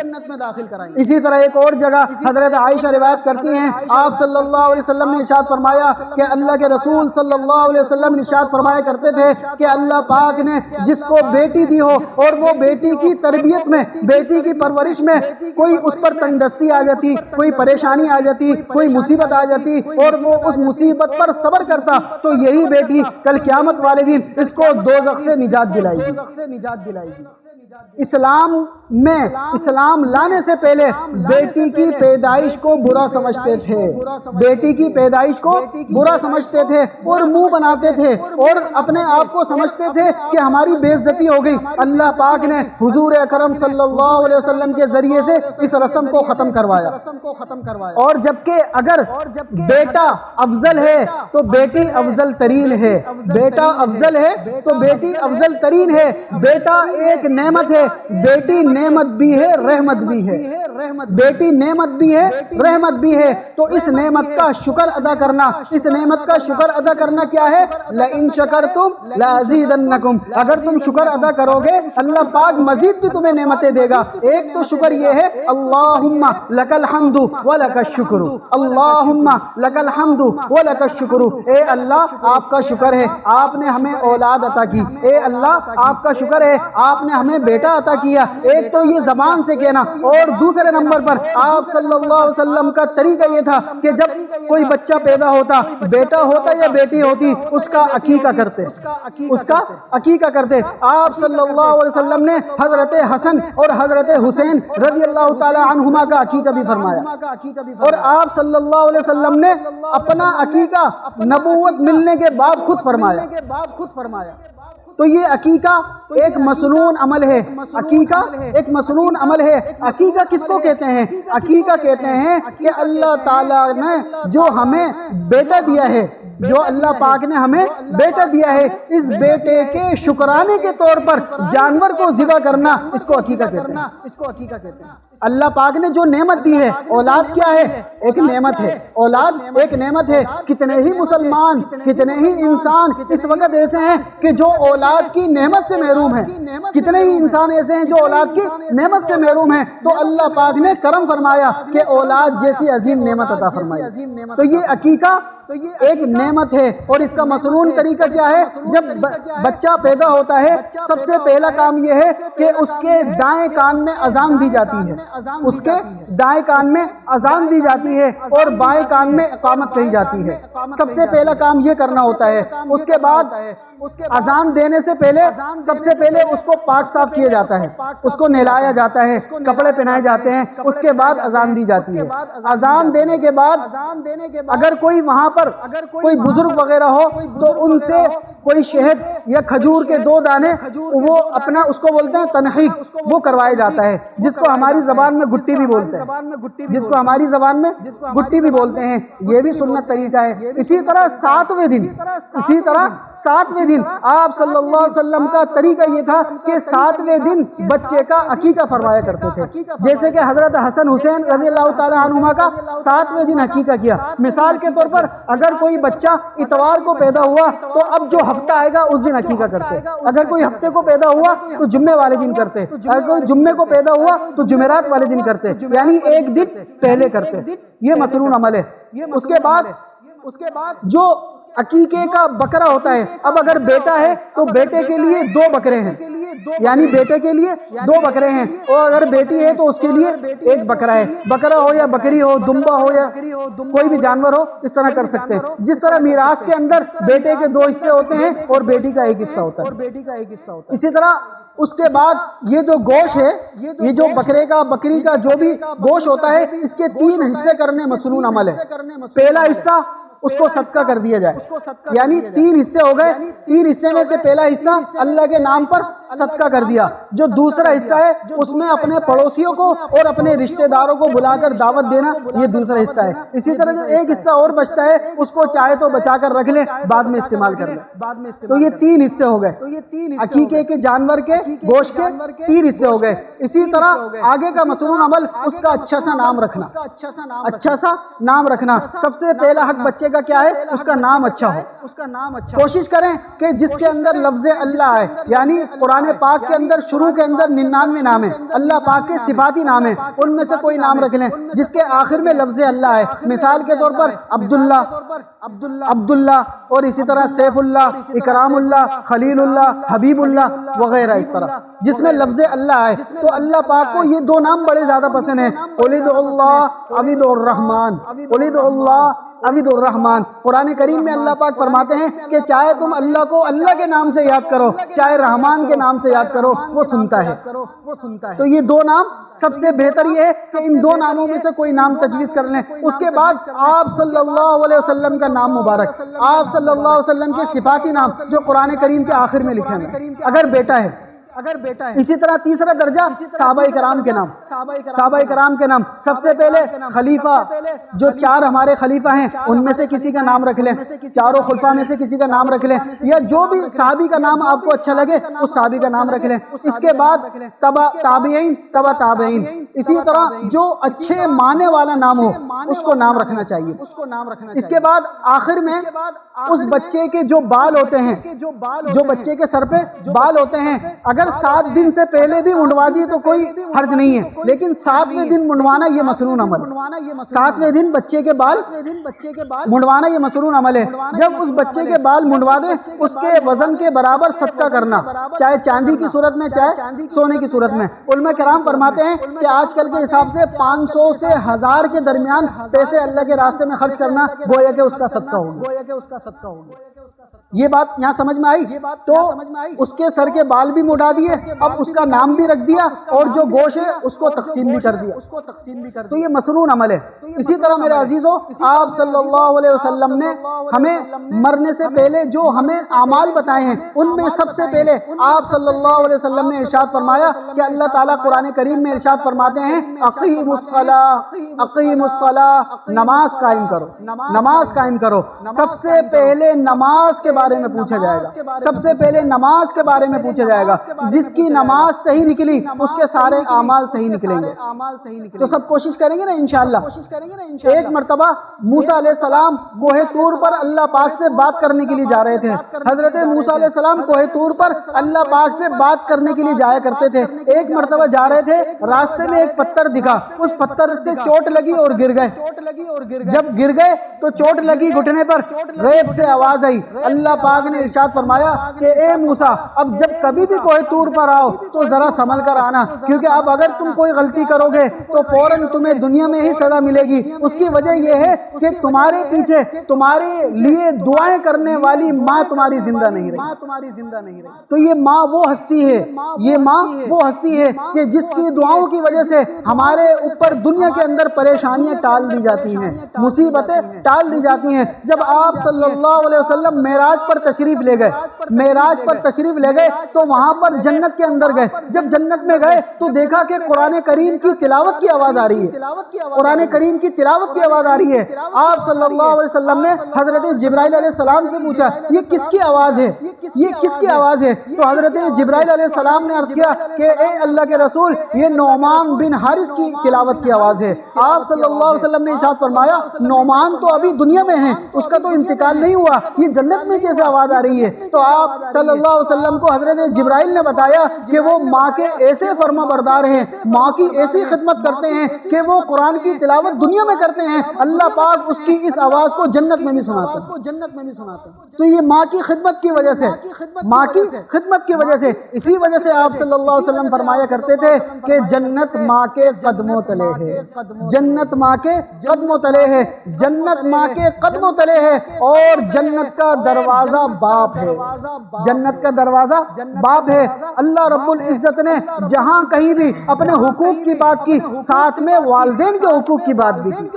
اسی طرح ایک اور جگہ حضرت عائشہ روایت کرتی ہیں، آپ صلی اللہ علیہ وسلم نے ارشاد فرمایا کہ اللہ کے رسول صلی اللہ علیہ وسلم ارشاد فرمایا کرتے تھے کہ اللہ پاک نے جس کو بیٹی دی ہو اور وہ بیٹی کی تربیت میں، بیٹی کی پرورش میں کوئی اس پر تنگ دستی آ جاتی، کوئی پریشانی آ جاتی، کوئی مصیبت آ جاتی اور وہ اس مصیبت پر صبر کرتا، تو یہی بیٹی کل قیامت والے دن اس کو دوزخ سے نجات دلائے گی۔ اسلام لانے سے پہلے بیٹی کی پیدائش کو برا سمجھتے تھے، بیٹی کی پیدائش کو برا سمجھتے تھے اور منہ بناتے تھے اور اپنے آپ کو سمجھتے تھے کہ ہماری بے عزتی ہو گئی۔ اللہ پاک نے حضور اکرم صلی اللہ علیہ وسلم کے ذریعے سے اس رسم کو ختم کروایا، اور جبکہ اگر بیٹا افضل ہے تو بیٹی افضل ترین ہے، بیٹا افضل ہے تو بیٹی افضل ترین ہے، بیٹا ایک نعمت ہے، بیٹی نعمت بھی ہے، رحمت بھی ہے، بیٹی نعمت بھی ہے، رحمت بھی ہے، تو اس نعمت کا شکر ادا کرنا، اس نعمت کا شکر ادا کرنا کیا ہے؟ لَإِن شَكَرْتُمْ لَأَزِيدَنَّكُمْ، اگر تم شکر ادا کرو گے اللہ پاک مزید بھی تمہیں نعمتیں دے گا۔ ایک تو شکر یہ ہے اللہم لک الحمد ولک الشکر، اللہم لک الحمد ولک الشکر، اے اللہ آپ کا شکر ہے آپ نے ہمیں اولاد عطا کی، اے اللہ آپ کا شکر ہے آپ نے ہمیں بیٹا عطا کیا۔ ایک تو یہ زبان سے کہنا، اور دوسرے نمبر پر آپ صلی اللہ علیہ وسلم کا طریقہ یہ تھا کہ جب کوئی بچہ پیدا ہوتا، بیٹا ہوتا یا بیٹی ہوتی، اس کا عقیقہ کرتے، اس کا عقیقہ کرتے۔ آپ صلی اللہ علیہ وسلم نے حضرت حسن اور حضرت حسین رضی اللہ تعالی عنہما کا عقیقہ بھی فرمایا، اور آپ صلی اللہ علیہ وسلم نے اپنا عقیقہ نبوت ملنے کے بعد خود فرمایا۔ تو یہ عقیقہ ایک مسنون عمل ہے، عقیقہ ایک مسنون عمل ہے۔ عقیقہ کس کو کہتے ہیں؟ عقیقہ کہتے ہیں کہ اللہ تعالیٰ نے جو ہمیں بیٹا دیا ہے، جو اللہ پاک نے ہمیں بیٹا دیا ہے، اس بیٹے کے شکرانے کے طور پر جانور کو ذبح کرنا، اس کو عقیقہ کہتے ہیں۔ اللہ پاک نے جو نعمت دی ہے، اولاد کیا ہے؟ ایک نعمت ہے، اولاد ایک نعمت ہے۔ کتنے ہی مسلمان، کتنے ہی انسان اس وقت ایسے ہیں کہ جو اولاد کی نعمت سے محروم ہیں، کتنے ہی انسان ایسے ہیں جو اولاد کی نعمت سے محروم ہیں، تو اللہ پاک نے کرم فرمایا کہ اولاد جیسی عظیم نعمت عطا فرمائی۔ تو یہ عقیقہ ایک نعمت ہے، اور اس کا مسنون طریقہ کیا ہے؟ جب بچہ پیدا ہوتا ہے، سب سے پہلا کام یہ ہے کہ اس کے دائیں کان میں اذان دی جاتی ہے، اس کے دائیں کان میں اذان دی جاتی ہے اور بائیں کان میں اقامت کہی جاتی ہے۔ سب سے پہلا کام یہ کرنا ہوتا ہے۔ اس کے بعد اذان دینے سے پہلے سب سے پہلے اس کو پاک صاف کیا جاتا ہے، اس کو نہلایا جاتا ہے، کپڑے پہنائے جاتے ہیں، اس کے بعد اذان دی جاتی ہے۔ اذان دینے کے بعد اگر کوئی وہاں پر کوئی بزرگ وغیرہ ہو تو ان سے کوئی شہد یا کھجور کے 2 دانے، وہ اپنا اس کو بولتے ہیں تنحیق، وہ کروائے جاتا ہے، جس کو ہماری زبان میں گٹی بھی بولتے ہیں، جس کو ہماری زبان میں گٹی بھی بولتے ہیں۔ یہ بھی سنت طریقہ ہے۔ اسی طرح 7ویں دن آپ صلی اللہ علیہ وسلم کا طریقہ یہ تھا کہ 7ویں دن بچے کا عقیقہ فرمایا کرتے تھے، جیسے کہ حضرت حسن حسین رضی اللہ تعالی عنہما کا 7ویں دن عقیقہ کیا۔ مثال کے طور پر اگر کوئی بچہ اتوار کو پیدا ہوا تو اب جو ہفتہ آئے گا اس دن عقیقہ کرتے، اگر کوئی ہفتے کو پیدا ہوا تو جمعے والے دن کرتے، اگر کوئی جمعے کو پیدا ہوا تو جمعرات والے دن کرتے، یعنی ایک دن پہلے کرتے۔ یہ مسنون عمل ہے۔ اس کے بعد اس کے بعد جو عقیقے کا بکرا ہوتا ہے، اب اگر بیٹا ہے تو بیٹے کے لیے 2 بکرے ہیں، یعنی بیٹے کے لیے 2 بکرے ہیں، اور اگر بیٹی ہے تو اس کے لیے 1 بکرا ہے۔ بکرا ہو یا بکری ہو، دمبا ہو یا کوئی بھی جانور ہو، اس طرح کر سکتے ہیں۔ جس طرح میراث کے اندر بیٹے کے 2 حصے ہوتے ہیں اور بیٹی کا 1 حصہ ہوتا ہے، اسی طرح اس کے بعد یہ جو گوشت ہے، یہ جو بکرے کا بکری کا جو بھی گوشت ہوتا ہے، اس کے 3 حصے کرنے مسنون عمل ہے۔ پہلا حصہ اس کو صدقہ کر دیا جائے، یعنی 3 حصے ہو گئے، 3 حصے میں سے پہلا حصہ اللہ کے نام پر صدقہ کر دیا، جو دوسرا حصہ ہے اس میں اپنے پڑوسیوں کو اور اپنے رشتہ داروں کو بلا کر دعوت دینا، یہ دوسرا حصہ ہے۔ اسی طرح جو 1 حصہ اور بچتا ہے اس کو چاہے تو بچا کر رکھ لے، بعد میں استعمال کر لے۔ تو یہ 3 حصے ہو گئے، عقیقے کے جانور کے گوشت کے 3 حصے ہو گئے۔ اسی طرح آگے کا مسنون عمل اس کا اچھا سا نام رکھنا، اچھا سا نام رکھنا۔ سب سے پہلا حق بچے کا کیا ہے؟ اس کا نام اچھا ہو۔ کوشش کریں کہ جس کے اندر لفظ اللہ ہے، یعنی قرآن پاک کے اندر شروع کے اندر 99 نام ہیں، اللہ پاک کے صفاتی نام ہیں، ان میں سے کوئی نام رکھ لیں جس کے آخر میں لفظ اللہ ہے۔ مثال کے طور پر عبداللہ، اور اسی طرح سیف اللہ، اکرام اللہ، خلیل اللہ، حبیب اللہ وغیرہ، اس طرح جس میں لفظ اللہ ہے۔ تو اللہ پاک کو یہ 2 نام بڑے زیادہ پسند ہیں، قل ادعوا اللہ عبد الرحمن، قل ادعوا اللہ عبد الرحمن۔ قرآن کریم میں اللہ پاک فرماتے ہیں کہ چاہے تم اللہ کو اللہ کے نام سے یاد کرو، چاہے رحمان کے نام سے یاد کرو، وہ سنتا ہے۔ تو یہ 2 نام سب سے بہتر یہ ہے کہ ان 2 ناموں میں سے کوئی نام تجویز کر لیں۔ اس کے بعد آپ صلی اللہ علیہ وسلم کا نام مبارک، آپ صلی اللہ علیہ وسلم کے صفاتی نام جو قرآن کریم کے آخر میں لکھے ہیں، اگر بیٹا ہے۔ اسی طرح تیسرا درجہ صحابہ کرام کے نام، صحابہ کرام کے نام۔ سب سے پہلے خلیفہ، جو 4 ہمارے خلیفہ ہیں ان میں سے کسی کا نام رکھ لیں، چاروں خلفاء میں سے کسی کا نام رکھ لیں، یا جو بھی صحابی کا نام آپ کو اچھا لگے اس صحابی کا نام رکھ لیں۔ اس کے بعد تابعین، تبع تابعین، اسی طرح جو اچھے معنی والا نام ہو اس کو نام رکھنا چاہیے۔ اس کے بعد آخر میں اس بچے کے جو بال ہوتے ہیں، جو بچے کے سر پہ بال ہوتے ہیں، اگر 7 دن سے پہلے بھی منڈوا دیے تو کوئی حرج نہیں ہے، لیکن 7ویں دن منڈوانا یہ مسنون عمل، 7ویں دن بچے کے بال منڈوانا یہ مسنون عمل ہے۔ جب اس بچے کے بال منڈوا دیں اس کے وزن کے برابر صدقہ کرنا، چاہے چاندی کی صورت میں چاہے سونے کی صورت میں۔ علماء کرام فرماتے ہیں کہ آج کل کے حساب سے 500 سے 1000 کے درمیان پیسے اللہ کے راستے میں خرچ کرنا گویا کہ اس کا صدقہ ہوگا۔ یہ بات یہاں سمجھ میں آئی؟ تو اس کے سر کے بال بھی مڈا دیے، اب اس کا نام بھی رکھ دیا، اور جو گوشت ہے اس کو تقسیم بھی کر دیا، تو یہ مسنون عمل ہے۔ اسی طرح میرے عزیزوں، آپ صلی اللہ علیہ وسلم نے ہمیں مرنے سے پہلے جو ہمیں اعمال بتائے ہیں ان میں سب سے پہلے آپ صلی اللہ علیہ وسلم نے ارشاد فرمایا کہ اللہ تعالیٰ قرآن کریم میں ارشاد فرماتے ہیں اقیموا الصلاۃ، نماز قائم کرو، نماز قائم کرو۔ سب سے پہلے نماز کے بارے میں پوچھا جائے گا، سب سے پہلے نماز کے بارے میں پوچھا جائے گا۔ جس کی نماز صحیح نکلی اس کے سارے اعمال صحیح نکلیں گے۔ تو سب کوشش کریں گے نا انشاءاللہ۔ ایک مرتبہ موسیٰ علیہ السلام کوہ طور پر اللہ پاک سے بات کرنے کے لیے جا رہے تھے۔ حضرت موسیٰ علیہ السلام کوہ طور پر اللہ پاک سے بات کرنے کے لیے جایا کرتے تھے۔ ایک مرتبہ جا رہے تھے، راستے میں ایک پتھر دکھا، اس پتھر سے چوٹ لگی اور گر گئے۔ جب گر گئے تو چوٹ لگی گھٹنے پر، غیب سے آواز آئی، اللہ پاک نے ارشاد فرمایا کہ اے موسیٰ، اب جب کبھی بھی کوہ طور پر آؤ تو ذرا سنبھل کر آنا، کیونکہ اب اگر تم کوئی غلطی کرو گے تو فوراً تمہیں دنیا میں ہی سزا ملے گی۔ اس کی وجہ یہ ہے کہ تمہارے پیچھے تمہارے لیے دعائیں کرنے والی ماں تمہاری زندہ نہیں رہی۔ تو یہ ماں وہ ہستی ہے، یہ ماں وہ ہستی ہے کہ جس کی دعاؤں کی وجہ سے ہمارے اوپر دنیا کے اندر پریشانیاں ٹال دی جاتی ہیں، مصیبتیں ٹال دی جاتی ہیں۔ جب آپ صلی اللہ علیہ وسلم معراج پر تشریف لے گئے، معراج پر تشریف لے گئے تو وہاں پر جنت کے اندر گئے۔ جب جنت میں گئے تو دیکھا کہ قرآن کریم کی تلاوت کی آواز آ رہی ہے، قرآن کریم کی تلاوت کی آواز آ رہی ہے۔ آپ صلی اللہ علیہ وسلم نے حضرت جبرائیل علیہ السلام سے پوچھا یہ کس کی آواز ہے، یہ کس کی آواز ہے؟ تو حضرت جبرائیل علیہ السلام نے عرض کیا کہ اے اللہ کے رسول، یہ نعمان بن حارث کی تلاوت کی آواز ہے۔ آپ صلی اللہ علیہ وسلم نے ارشاد فرمایا نعمان تو ابھی دنیا میں ہیں، اس کا تو انتقال نہیں ہوا، یہ جنت جنت میں کیسے آواز آ رہی ہے؟ تو آپ صلی اللہ علیہ وسلم کو حضرت جبرائیل نے بتایا کہ وہ ماں کے ایسے فرما بردار ہیں، ماں کی ایسی خدمت کرتے ہیں کہ وہ قرآن کی تلاوت دنیا میں کرتے ہیں، اللہ پاک اس کی اس آواز کو جنت میں بھی سناتے ہیں۔ تو یہ ماں کی خدمت کی وجہ سے، ماں کی خدمت کی وجہ سے، اسی وجہ سے آپ صلی اللہ علیہ وسلم فرمایا کرتے تھے کہ جنت ماں کے قدموں تلے ہے، جنت ماں کے قدموں تلے ہے، جنت ماں کے قدموں تلے ہے، اور جنت کا دروازہ باپ ہے، جنت کا دروازہ باپ ہے۔ اللہ رب العزت نے جہاں کہیں بھی اپنے حقوق کی بات کی، ساتھ میں والدین کے حقوق کی بات بھی کی،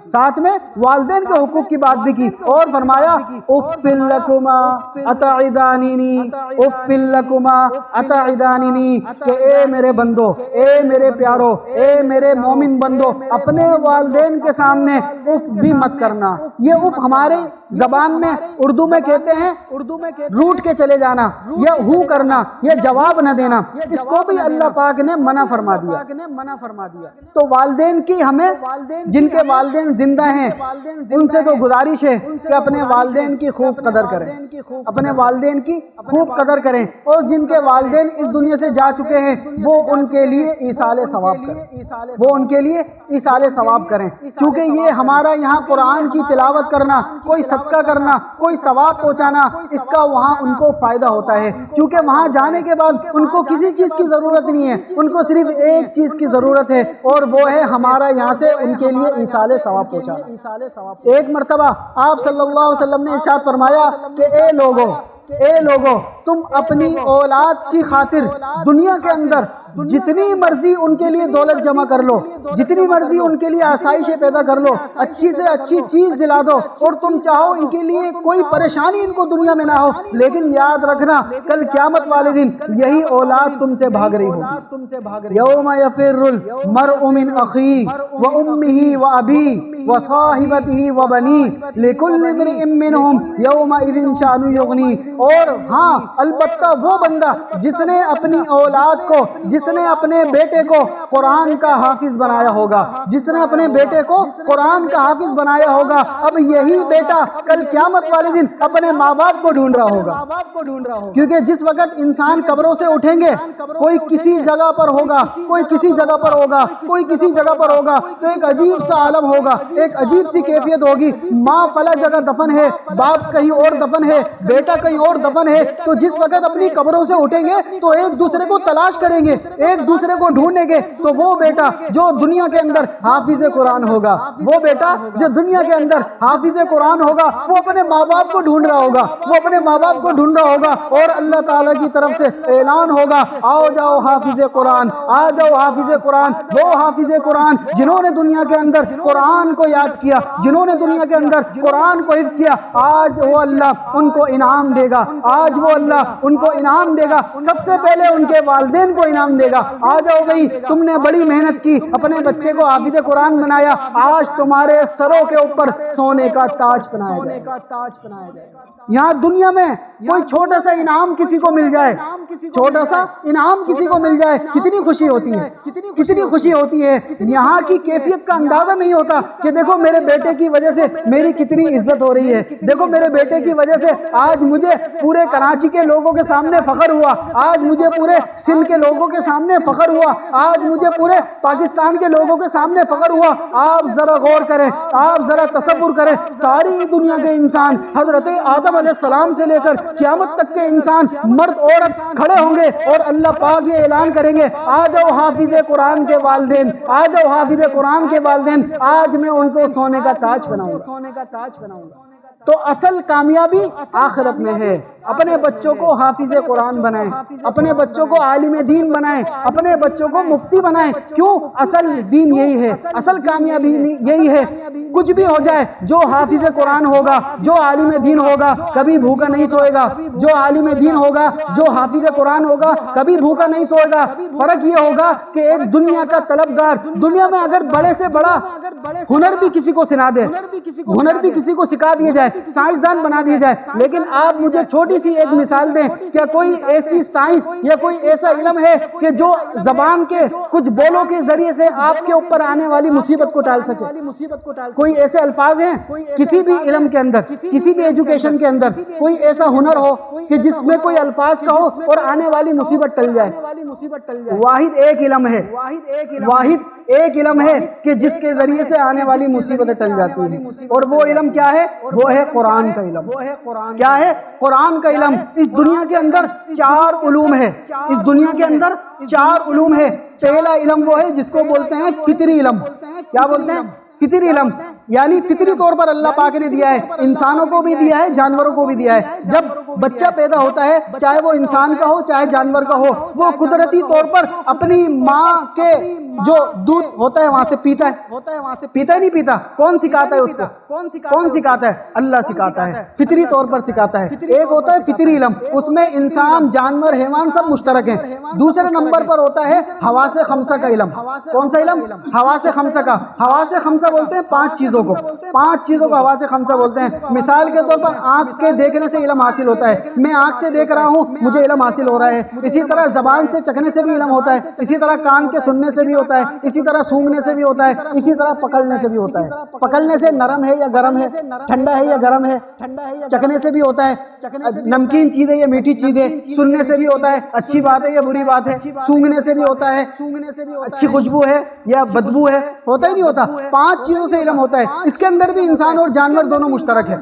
ساتھ میں والدین کے حقوق کی بات بھی کی، اور فرمایا اف لکما اتعداننی، اف لکما اتعداننی، کہ اے میرے بندو، اے میرے پیارو، اے میرے مومن بندو، اپنے والدین کے سامنے اف بھی مت کرنا۔ یہ اف ہمارے زبان میں اردو میں کہتے ہیں روٹ کے چلے جانا، یا ہو کرنا، یا جواب نہ دینا، اس کو بھی اللہ پاک نے منع فرما دیا۔ تو والدین کی ہمیں، جن کے والدین زندہ ہیں، ان سے تو گزارش ہے کہ اپنے والدین کی خوب قدر کریں، اپنے والدین کی خوب قدر کریں، اور جن کے والدین اس دنیا سے جا چکے ہیں وہ ان کے لیے ایصال ثواب کریں، وہ ان کے لیے ایصال ثواب کریں، کیونکہ یہ ہمارا یہاں قرآن کی تلاوت کرنا، کوئی صدقہ کرنا، کوئی ثواب پہنچانا، اس کا وہاں ان کو فائدہ ہوتا ہے، کیونکہ وہاں جانے کے بعد ان کو کسی چیز کی ضرورت نہیں ہے، ان کو صرف ایک چیز کی ضرورت ہے، اور وہ ہے ہمارا یہاں سے ان کے لیے ایصال ثواب پہنچانا۔ ایک مرتبہ آپ صلی اللہ علیہ وسلم نے ارشاد فرمایا کہ اے لوگو، تم اپنی اولاد کی خاطر دنیا کے اندر جتنی مرضی ان کے لیے دولت جمع کر لو، جتنی مرضی ان کے لیے آسائشیں پیدا کر لو، اچھی سے اچھی چیز دلا دو، اور تم چاہو ان کے لیے کوئی پریشانی ان کو دنیا میں نہ ہو، لیکن یاد رکھنا کل قیامت والے دن یہی اولاد تم سے بھاگ رہی ہوگی۔ یوم یفر المرء من اخیہ وامہ وابیہ وصاحبتہ وبنیہ لکل امرئ منہم یومئذ شأن یغنیہ۔ اور ہاں، البتہ وہ بندہ جس نے اپنی اولاد کو، جس نے اپنے بیٹے کو قرآن کا حافظ بنایا ہوگا، جس نے اپنے بیٹے کو قرآن کا حافظ بنایا ہوگا، اب یہی بیٹا کل قیامت والے دن اپنے ماں باپ کو ڈھونڈ رہا ہوگا، کیونکہ جس وقت انسان قبروں سے اٹھیں گے، کوئی کسی جگہ پر ہوگا، کوئی کسی جگہ پر ہوگا، کوئی کسی جگہ پر ہوگا، تو ایک عجیب سا عالم ہوگا، ایک عجیب سی کیفیت ہوگی، ماں فلاں جگہ دفن ہے، باپ کہیں اور دفن ہے، بیٹا کہیں اور دفن ہے، تو جس وقت اپنی قبروں سے اٹھیں گے تو ایک دوسرے کو تلاش کریں گے، ایک دوسرے کو ڈھونڈیں گے، تو وہ بیٹا جو دنیا کے اندر حافظ قرآن ہوگا، وہ بیٹا جو دنیا کے اندر حافظ قرآن ہوگا، وہ اپنے ماں باپ کو ڈھونڈ رہا ہوگا، وہ اپنے ماں باپ کو ڈھونڈ رہا ہوگا، اور اللہ تعالیٰ کی طرف سے اعلان ہوگا، آؤ جاؤ حافظ قرآن، آ جاؤ حافظ قرآن، وہ حافظ قرآن جنہوں نے دنیا کے اندر قرآن کو یاد کیا، جنہوں نے دنیا کے اندر قرآن کو حفظ کیا، آج وہ اللہ ان کو انعام دے گا، آج وہ اللہ ان کو انعام دے گا، سب سے پہلے ان کے والدین کو انعام دے گا۔ آ جاؤ بھئی، تم نے بڑی محنت کی، اپنے بچے کو حافظ قرآن بنایا، آج تمہارے سروں کے اوپر سونے کا تاج پہنایا جائے گا۔ یہاں دنیا میں کوئی چھوٹا سا انعام کسی کو مل جائے، چھوٹا سا انعام کسی کو مل جائے، کتنی خوشی ہوتی ہے، کتنی خوشی ہوتی ہے۔ یہاں کی کیفیت کا اندازہ نہیں ہوتا کہ دیکھو میرے بیٹے کی وجہ سے میری کتنی عزت ہو رہی ہے، دیکھو میرے بیٹے کی وجہ سے آج مجھے پورے کراچی کے لوگوں کے سامنے فخر ہوا، آج مجھے پورے سندھ کے لوگوں کے سامنے فخر ہوا، آج مجھے پورے پاکستان کے لوگوں کے سامنے فخر ہوا۔ آپ ذرا غور کریں، آپ ذرا تصور کریں، ساری دنیا کے انسان، حضرت آدم علیہ السلام سے لے کر قیامت تک کے انسان، مرد عورت کھڑے ہوں گے، اور اللہ پاک یہ اعلان کریں گے، آ جاؤ حافظ قرآن کے والدین، آ جاؤ حافظ قرآن کے والدین، آج میں ان کو سونے کا تاج پہناؤں گا۔ تو اصل کامیابی آخرت میں ہے۔ اپنے بچوں کو حافظ قرآن بنائیں، اپنے بچوں کو عالم دین بنائیں، اپنے بچوں کو مفتی بنائیں۔ کیوں؟ اصل دین یہی ہے، اصل کامیابی یہی ہے۔ کچھ بھی ہو جائے، جو حافظ قرآن ہوگا، جو عالم دین ہوگا، کبھی بھوکا نہیں سوئے گا، جو عالم دین ہوگا، جو حافظ قرآن ہوگا، کبھی بھوکا نہیں سوئے گا۔ فرق یہ ہوگا کہ ایک دنیا کا طلبگار دنیا میں اگر بڑے سے بڑا ہنر بھی کسی کو سنا دے، ہنر بھی کسی کو سکھا دیا جائے، سائنسدان بنا دیا جائے، لیکن آپ مجھے چھوٹی سی ایک مثال دیں، کیا کوئی ایسی سائنس یا کوئی ایسا علم ہے کہ جو زبان کے کچھ بولوں کے ذریعے سے آپ کے اوپر آنے والی مصیبت کو ٹال سکے؟ کوئی ایسے الفاظ ہیں کسی بھی علم کے اندر، کسی بھی ایجوکیشن کے اندر کوئی ایسا ہنر ہو کہ جس میں کوئی الفاظ کہو اور آنے والی مصیبت ٹل جائے؟ واحد ایک علم ہے، واحد ایک علم ہے کہ جس کے ذریعے سے آنے والی مصیبتیں ٹل جاتی ہیں، اور وہ علم کیا ہے؟ وہ ہے قرآن کا علم۔ کیا ہے؟ قرآن کا علم۔ اس دنیا کے اندر 4 علوم ہے، اس دنیا کے اندر 4 علوم ہے۔ پہلا علم وہ ہے جس کو بولتے ہیں فطری علم۔ کیا بولتے ہیں؟ فطری علم، یعنی فطری طور پر اللہ پاک نے دیا ہے، انسانوں کو بھی دیا ہے، جانوروں کو بھی دیا ہے۔ جب بچہ پیدا ہوتا ہے، چاہے وہ انسان کا ہو چاہے جانور کا ہو، وہ قدرتی طور پر اپنی ماں کے جو دودھ ہوتا ہے وہاں سے پیتا ہے، پیتا نہیں پیتا؟ کون سکھاتا ہے اس کو؟ کون سکھاتا ہے؟ اللہ سکھاتا ہے، فطری طور پر سکھاتا ہے۔ ایک ہوتا ہے فطری علم، اس میں انسان، جانور، حیوان سب مشترک ہیں۔ دوسرے نمبر پر ہوتا ہے حواس خمسہ کا علم۔ کون سا علم؟ حواس خمسہ کا۔ حواس خمسہ بولتے ہیں 5 چیزوں کو، 5 چیزوں کو حواس خمسہ بولتے ہیں۔ مثال کے طور پر آنکھ کے دیکھنے سے علم حاصل ہوتا ہے، میں آنکھ سے دیکھ رہا ہوں، مجھے علم حاصل ہو رہا ہے۔ اسی طرح زبان سے چکھنے سے بھی علم ہوتا ہے، اسی طرح کان کے سننے سے بھی ہوتا ہے، اسی طرح سونگنے سے بھی ہوتا ہے، اسی طرح پکڑنے سے بھی ہوتا ہے۔ پکڑنے سے نرم ہے یا گرم ہے، ٹھنڈا ہے یا گرم ہے، چکھنے سے بھی ہوتا ہے، نمکین چیز ہے یا میٹھی چیز ہے، سننے سے بھی ہوتا ہے، اچھی بات ہے یا بری بات ہے، سونگنے سے بھی ہوتا ہے، اچھی خوشبو ہے یا بدبو ہے، ہوتا ہی نہیں ہوتا۔ 5 چیزوں سے علم ہوتا ہے۔ اس کے اندر بھی انسان اور جانور دونوں مشترک ہے۔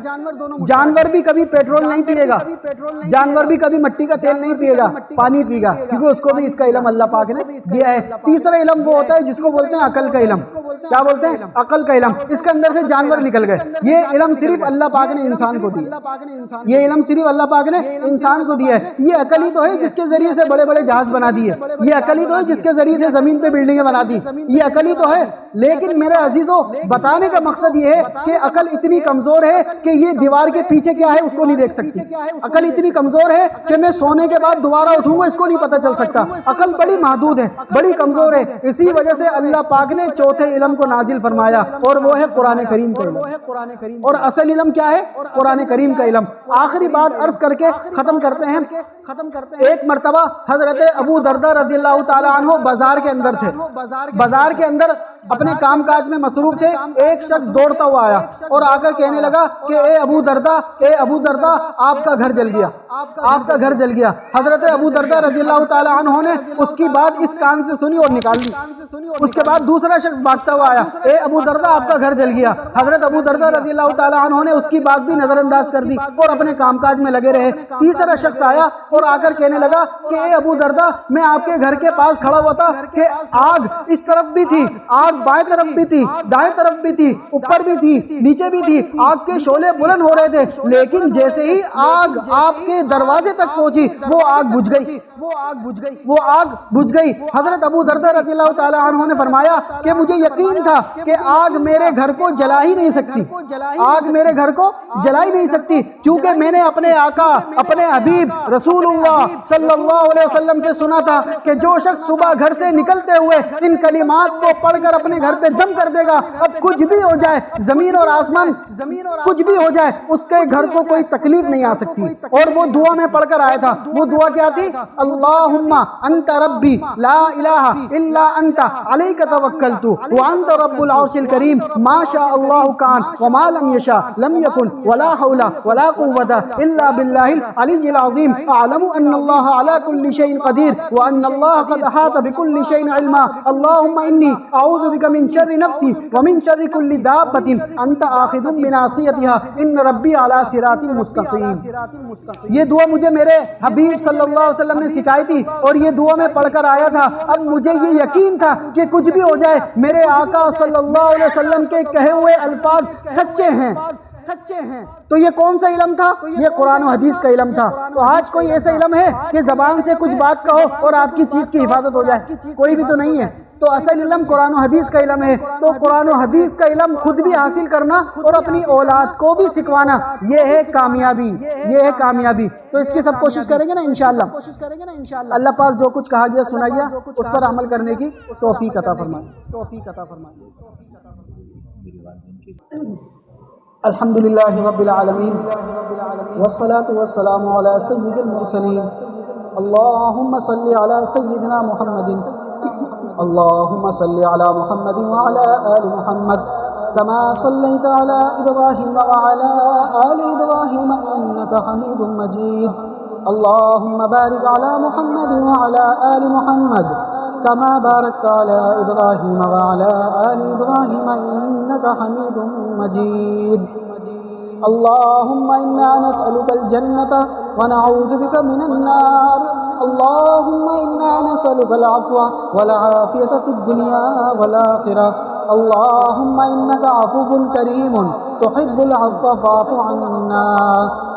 جانور بھی کبھی پیٹرول نہیں پیے گا، جانور بھی کبھی مٹی کا تیل نہیں پیے گا، پانی پیے گا، کیونکہ اس کو بھی اس کا علم اللہ پاک نے دیا ہے۔ تیسرا علم وہ ہوتا ہے جس کو بولتے ہیں عقل کا علم۔ کیا بولتے ہیں؟ عقل کا علم۔ اس کے اندر سے جانور نکل گئے۔ یہ علم صرف اللہ پاک نے انسان کو دیا، یہ علم صرف اللہ پاک نے انسان کو دیا ہے۔ یہ عقل ہی تو ہے جس کے ذریعے سے بڑے بڑے جہاز بنا دیے، یہ عقل ہی تو ہے جس کے ذریعے سے زمین پہ بلڈنگیں بنا دی، یہ عقل ہی تو ہے۔ لیکن میرے عزیزوں، بتانے کا مقصد یہ ہے کہ عقل اتنی کمزور ہے کہ یہ دیوار کے پیچھے کیا ہے اس کو نہیں دیکھ سکتی۔ عقل اتنی کمزور ہے کہ میں سونے کے بعد دوبارہ اٹھوں گا اس کو نہیں پتہ چل سکتا۔ عقل بڑی محدود ہے، بڑی کمزور ہے۔ اسی وجہ سے اللہ پاک نے چوتھے علم کو نازل فرمایا، اور وہ ہے قرآن کریم کا علم۔ اور اصل علم کیا ہے؟ قرآن کریم کا علم۔ آخری بات عرض کر کے ختم کرتے ہیں۔ ایک مرتبہ حضرت ابو دردہ رضی اللہ تعالی عنہ بازار کے اندر تھے، بازار کے اندر اپنے کام کاج میں مصروف تھے۔ ایک شخص دوڑتا ہوا آیا اور آ کر کہنے لگا کہ اے ابو دردہ، اے ابو دردہ، آپ کا گھر جل گیا، آپ کا گھر جل گیا۔ حضرت ابو دردہ رضی اللہ تعالی عنہ نے اس کی بات اس کان سے سنی اور نکال دی۔ اس کے بعد دوسرا شخص بھاگتا ہوا آیا، اے ابو دردہ، آپ کا گھر جل گیا۔ حضرت ابو دردہ رضی اللہ تعالی عنہ نے اس کی بات بھی نظر انداز کر دی اور اپنے کام کاج میں لگے رہے۔ تیسرا شخص آیا اور آ کر کہنے لگا کہ اے ابو دردہ، میں آپ کے گھر کے پاس کھڑا ہوا تھا کہ آگ اس طرف بھی تھی، آگ بائیں طرف بھی تھی، دائیں طرف بھی تھی، اوپر بھی تھی، نیچے بھی تھی، آگ کے شعلے بلند ہو رہے تھے، لیکن جیسے ہی آگ آپ کے دروازے تک پہنچی وہ آگ بجھ گئی، وہ آگ بجھ گئی۔ حضرت ابو دردہ رضی اللہ تعالی عنہ نے فرمایا کہ مجھے یقین تھا کہ آگ میرے گھر کو جلا ہی نہیں سکتی، آگ میرے گھر کو جلا ہی نہیں سکتی، کیونکہ میں نے اپنے آقا، اپنے حبیب رسول اللہ صلی اللہ علیہ وسلم سے سنا تھا کہ جو شخص صبح گھر سے نکلتے ہوئے ان کلمات کو پڑھ کر اپنے گھر پہ دم کر دے گا، اب کچھ بھی ہو جائے، زمین اور آسمان کچھ بھی ہو جائے، اس کے گھر کو کوئی تکلیف نہیں آ سکتی۔ اور وہ دعا میں پڑھ کر آیا تھا، وہ دعا کیا تھی؟ اللہم انت ربی لا الہ الا انت علیک توکلت وانت رب العرش الکریم ما شاء اللہ کان وما لم یشاء لم یکن ولا حول ولا قوة الا باللہ العلی العظیم اعلم ان اللہ علی کل شیء قدیر وان اللہ قد احاط بكل شیء علما اللہم انی اعوذ بک من شر نفسی ومن شر کل دابۃ انت آخذ بناصیتها ان ربی علی صراط مستقیم۔ یہ دعا مجھے میرے حبیب صلی اللہ علیہ وسلم نے سکھائی تھی اور یہ دعا میں پڑھ کر آیا تھا۔ اب مجھے یہ یقین تھا کہ کچھ بھی ہو جائے میرے آقا صلی اللہ علیہ وسلم کے کہے ہوئے الفاظ سچے ہیں۔ تو یہ کون سا علم تھا؟ یہ قرآن و حدیث کا علم تھا۔ تو آج کوئی ایسا علم ہے کہ زبان سے کچھ بات کہو اور آپ کی چیز کی حفاظت ہو جائے؟ کوئی بھی تو نہیں ہے۔ تو اصل علم قرآن و حدیث کا علم ہے۔ تو قرآن و حدیث کا علم خود بھی حاصل کرنا اور اپنی اولاد کو بھی سکھوانا، یہ ہے کامیابی، یہ ہے کامیابی۔ تو اس کی سب کوشش کریں گے نا انشاءاللہ۔ اللہ پاک جو کچھ کہا گیا سنا گیا اس پر عمل کرنے کی توفیق عطا فرمائے۔ الحمدللہ رب العالمین والصلاة والسلام علی سید المرسلین اللہم صلی علی سیدنا محمد اللہم صلی علی محمد وعلی آل محمد كما صليت على إبراهيم وعلى آل إبراهيم إنك حميد مجيد اللهم بارك على محمد وعلى آل محمد كما باركت على إبراهيم وعلى آل إبراهيم إنك حميد مجيد اللهم إنا نسألك الجنة ونعوذ بك من النار اللهم إنا نسألك العفو والعافية في الدنيا والآخرة اللهم إنك عفو كريم تحب العفو فاعف عنا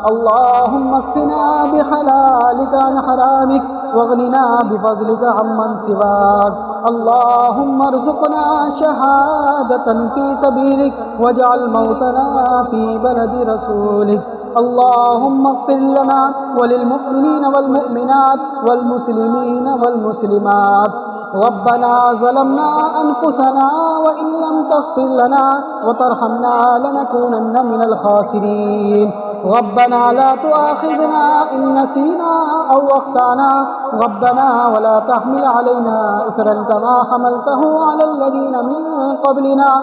اللهم اكفنا بحلالك عن حرامك واغننا بفضلك عمن سواك اللهم ارزقنا شهادة في سبيلك واجعل موتنا في بلد رسولك اللهم اغفر لنا وللمؤمنين والمؤمنات والمسلمين والمسلمات ربنا ظلمنا أنفسنا وإن لم تغفر لنا وترحمنا لنكونن من الخاسرين ربنا لا تؤاخذنا إن نسينا أو أخطأنا ربنا ولا تحمل علينا إصرا كما حملته على الذين من قبلنا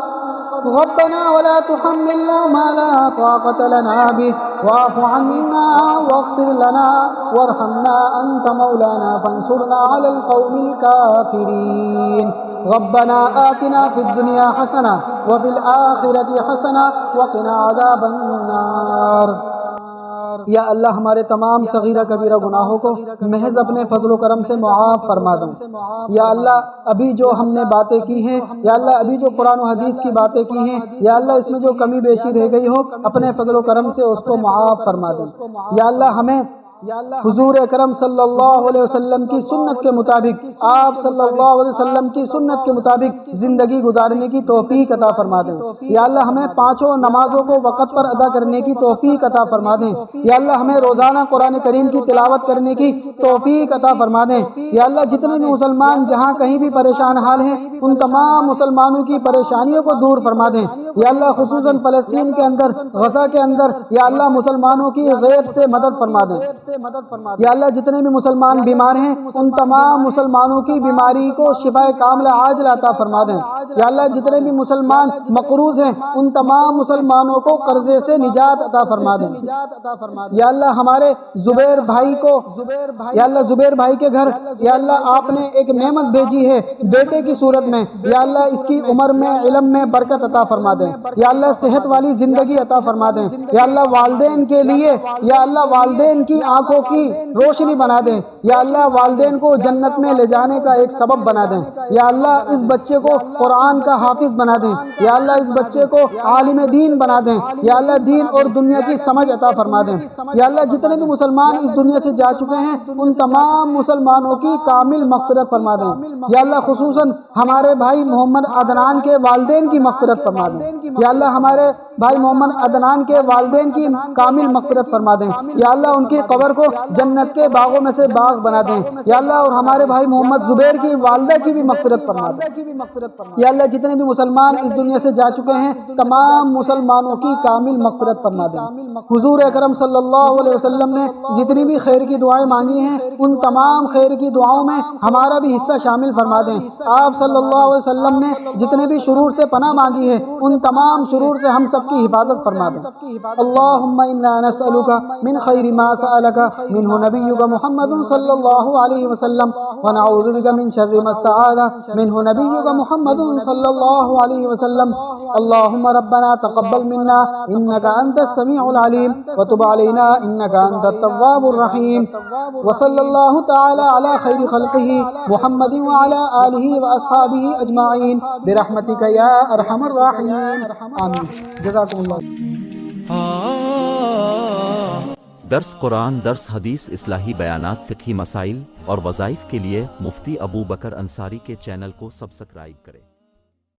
ربنا ولا تحملنا ما لا طاقة لنا به واعف عنا واغفر لنا وارحمنا أنت مولانا فانصرنا على القوم الكافرين ربنا آتنا في الدنيا حسنة وفي الآخرة حسنة وقنا عذاب النار یا اللہ ہمارے تمام صغیرہ کبیرہ گناہوں کو محض اپنے فضل و کرم سے معاف فرما دیں یا اللہ ابھی جو ہم نے باتیں کی ہیں یا اللہ ابھی جو قرآن و حدیث کی باتیں کی ہیں یا اللہ اس میں جو کمی بیشی رہ گئی ہو اپنے فضل و کرم سے اس کو معاف فرما دیں یا اللہ ہمیں حضور اکرم صلی اللہ علیہ وسلم کی سنت کے مطابق آپ صلی اللہ علیہ وسلم کی سنت کے مطابق زندگی گزارنے کی توفیق عطا فرما دیں یا اللہ ہمیں پانچوں نمازوں کو وقت پر ادا کرنے کی توفیق عطا فرما دیں یا اللہ ہمیں روزانہ قرآن کریم کی تلاوت کرنے کی توفیق عطا فرما دیں یا اللہ جتنے بھی مسلمان جہاں کہیں بھی پریشان حال ہیں ان تمام مسلمانوں کی پریشانیوں کو دور فرما دیں یا اللہ خصوصاً فلسطین کے اندر غزہ کے اندر یا اللہ مسلمانوں کی غیب سے مدد فرما دیں یا اللہ جتنے بھی مسلمان بیمار ہیں ان تمام مسلمانوں کی بیماری کو شفا کاملہ عاجلہ عطا فرما دیں یا اللہ جتنے بھی مسلمان مقروض ہیں ان تمام مسلمانوں کو قرضے سے نجات عطا فرما دیں یا اللہ ہمارے زبیر بھائی کو یا اللہ زبیر بھائی کے گھر یا اللہ آپ نے ایک نعمت بھیجی ہے بیٹے کی صورت میں یا اللہ اس کی عمر میں علم میں برکت عطا فرما دیں یا اللہ صحت والی زندگی عطا فرما دیں یا اللہ والدین کے لیے یا اللہ والدین کی آنکھوں کی روشنی بنا دیں یا اللہ والدین کو جنت میں لے جانے کا ایک سبب بنا دیں یا اللہ اس بچے کو قرآن کا حافظ بنا دیں یا اللہ اس بچے کو عالم دین بنا دیں یا اللہ دین اور دنیا کی سمجھ عطا فرما دیں یا اللہ جتنے بھی مسلمان اس دنیا سے جا چکے ہیں ان تمام مسلمانوں کی کامل مغفرت فرما دیں یا اللہ خصوصاً ہمارے بھائی محمد عدنان کے والدین کی مغفرت فرما دیں یا اللہ ہمارے بھائی محمد عدنان کے والدین کی کامل مغفرت فرما دیں یا اللہ ان کی قبر کو جنت کے باغوں میں سے باغ بنا دیں یا اللہ اور ہمارے بھائی محمد زبیر کی والدہ کی بھی مغفرت فرما دیں یا اللہ جتنے بھی مسلمان اس دنیا سے جا چکے ہیں تمام مسلمانوں کی کامل مغفرت فرما دیں حضور اکرم صلی اللہ علیہ وسلم نے جتنی بھی خیر کی دعائیں مانگی ہیں ان تمام خیر کی دعاؤں میں ہمارا بھی حصہ شامل فرما دیں آپ صلی اللہ علیہ وسلم نے جتنے بھی شرور سے پناہ مانگی ہے ان تمام شرور سے ہم سب کی حفاظت فرما دیں اللہم انا نسألک من خیر ما سألک منہ نبیک محمد صلی اللہ علیہ وسلم ونعوذ بک من شر ما استعاذ منہ نبیک محمد صلی اللہ علیہ وسلم اللہم ربنا تقبل منا انک انت السمیع العلیم وتب علینا انک انت التواب الرحیم وصلی اللہ تعالی علی خیر خلقہ محمد وعلی آلہ واصحابہ اجمعین برحمتک یا ارحم الراحمین آمین جزاکم اللہ درس قرآن، درس حدیث، اصلاحی بیانات، فقہی مسائل اور وظائف کے لیے مفتی ابو بکر انصاری کے چینل کو سبسکرائب کریں۔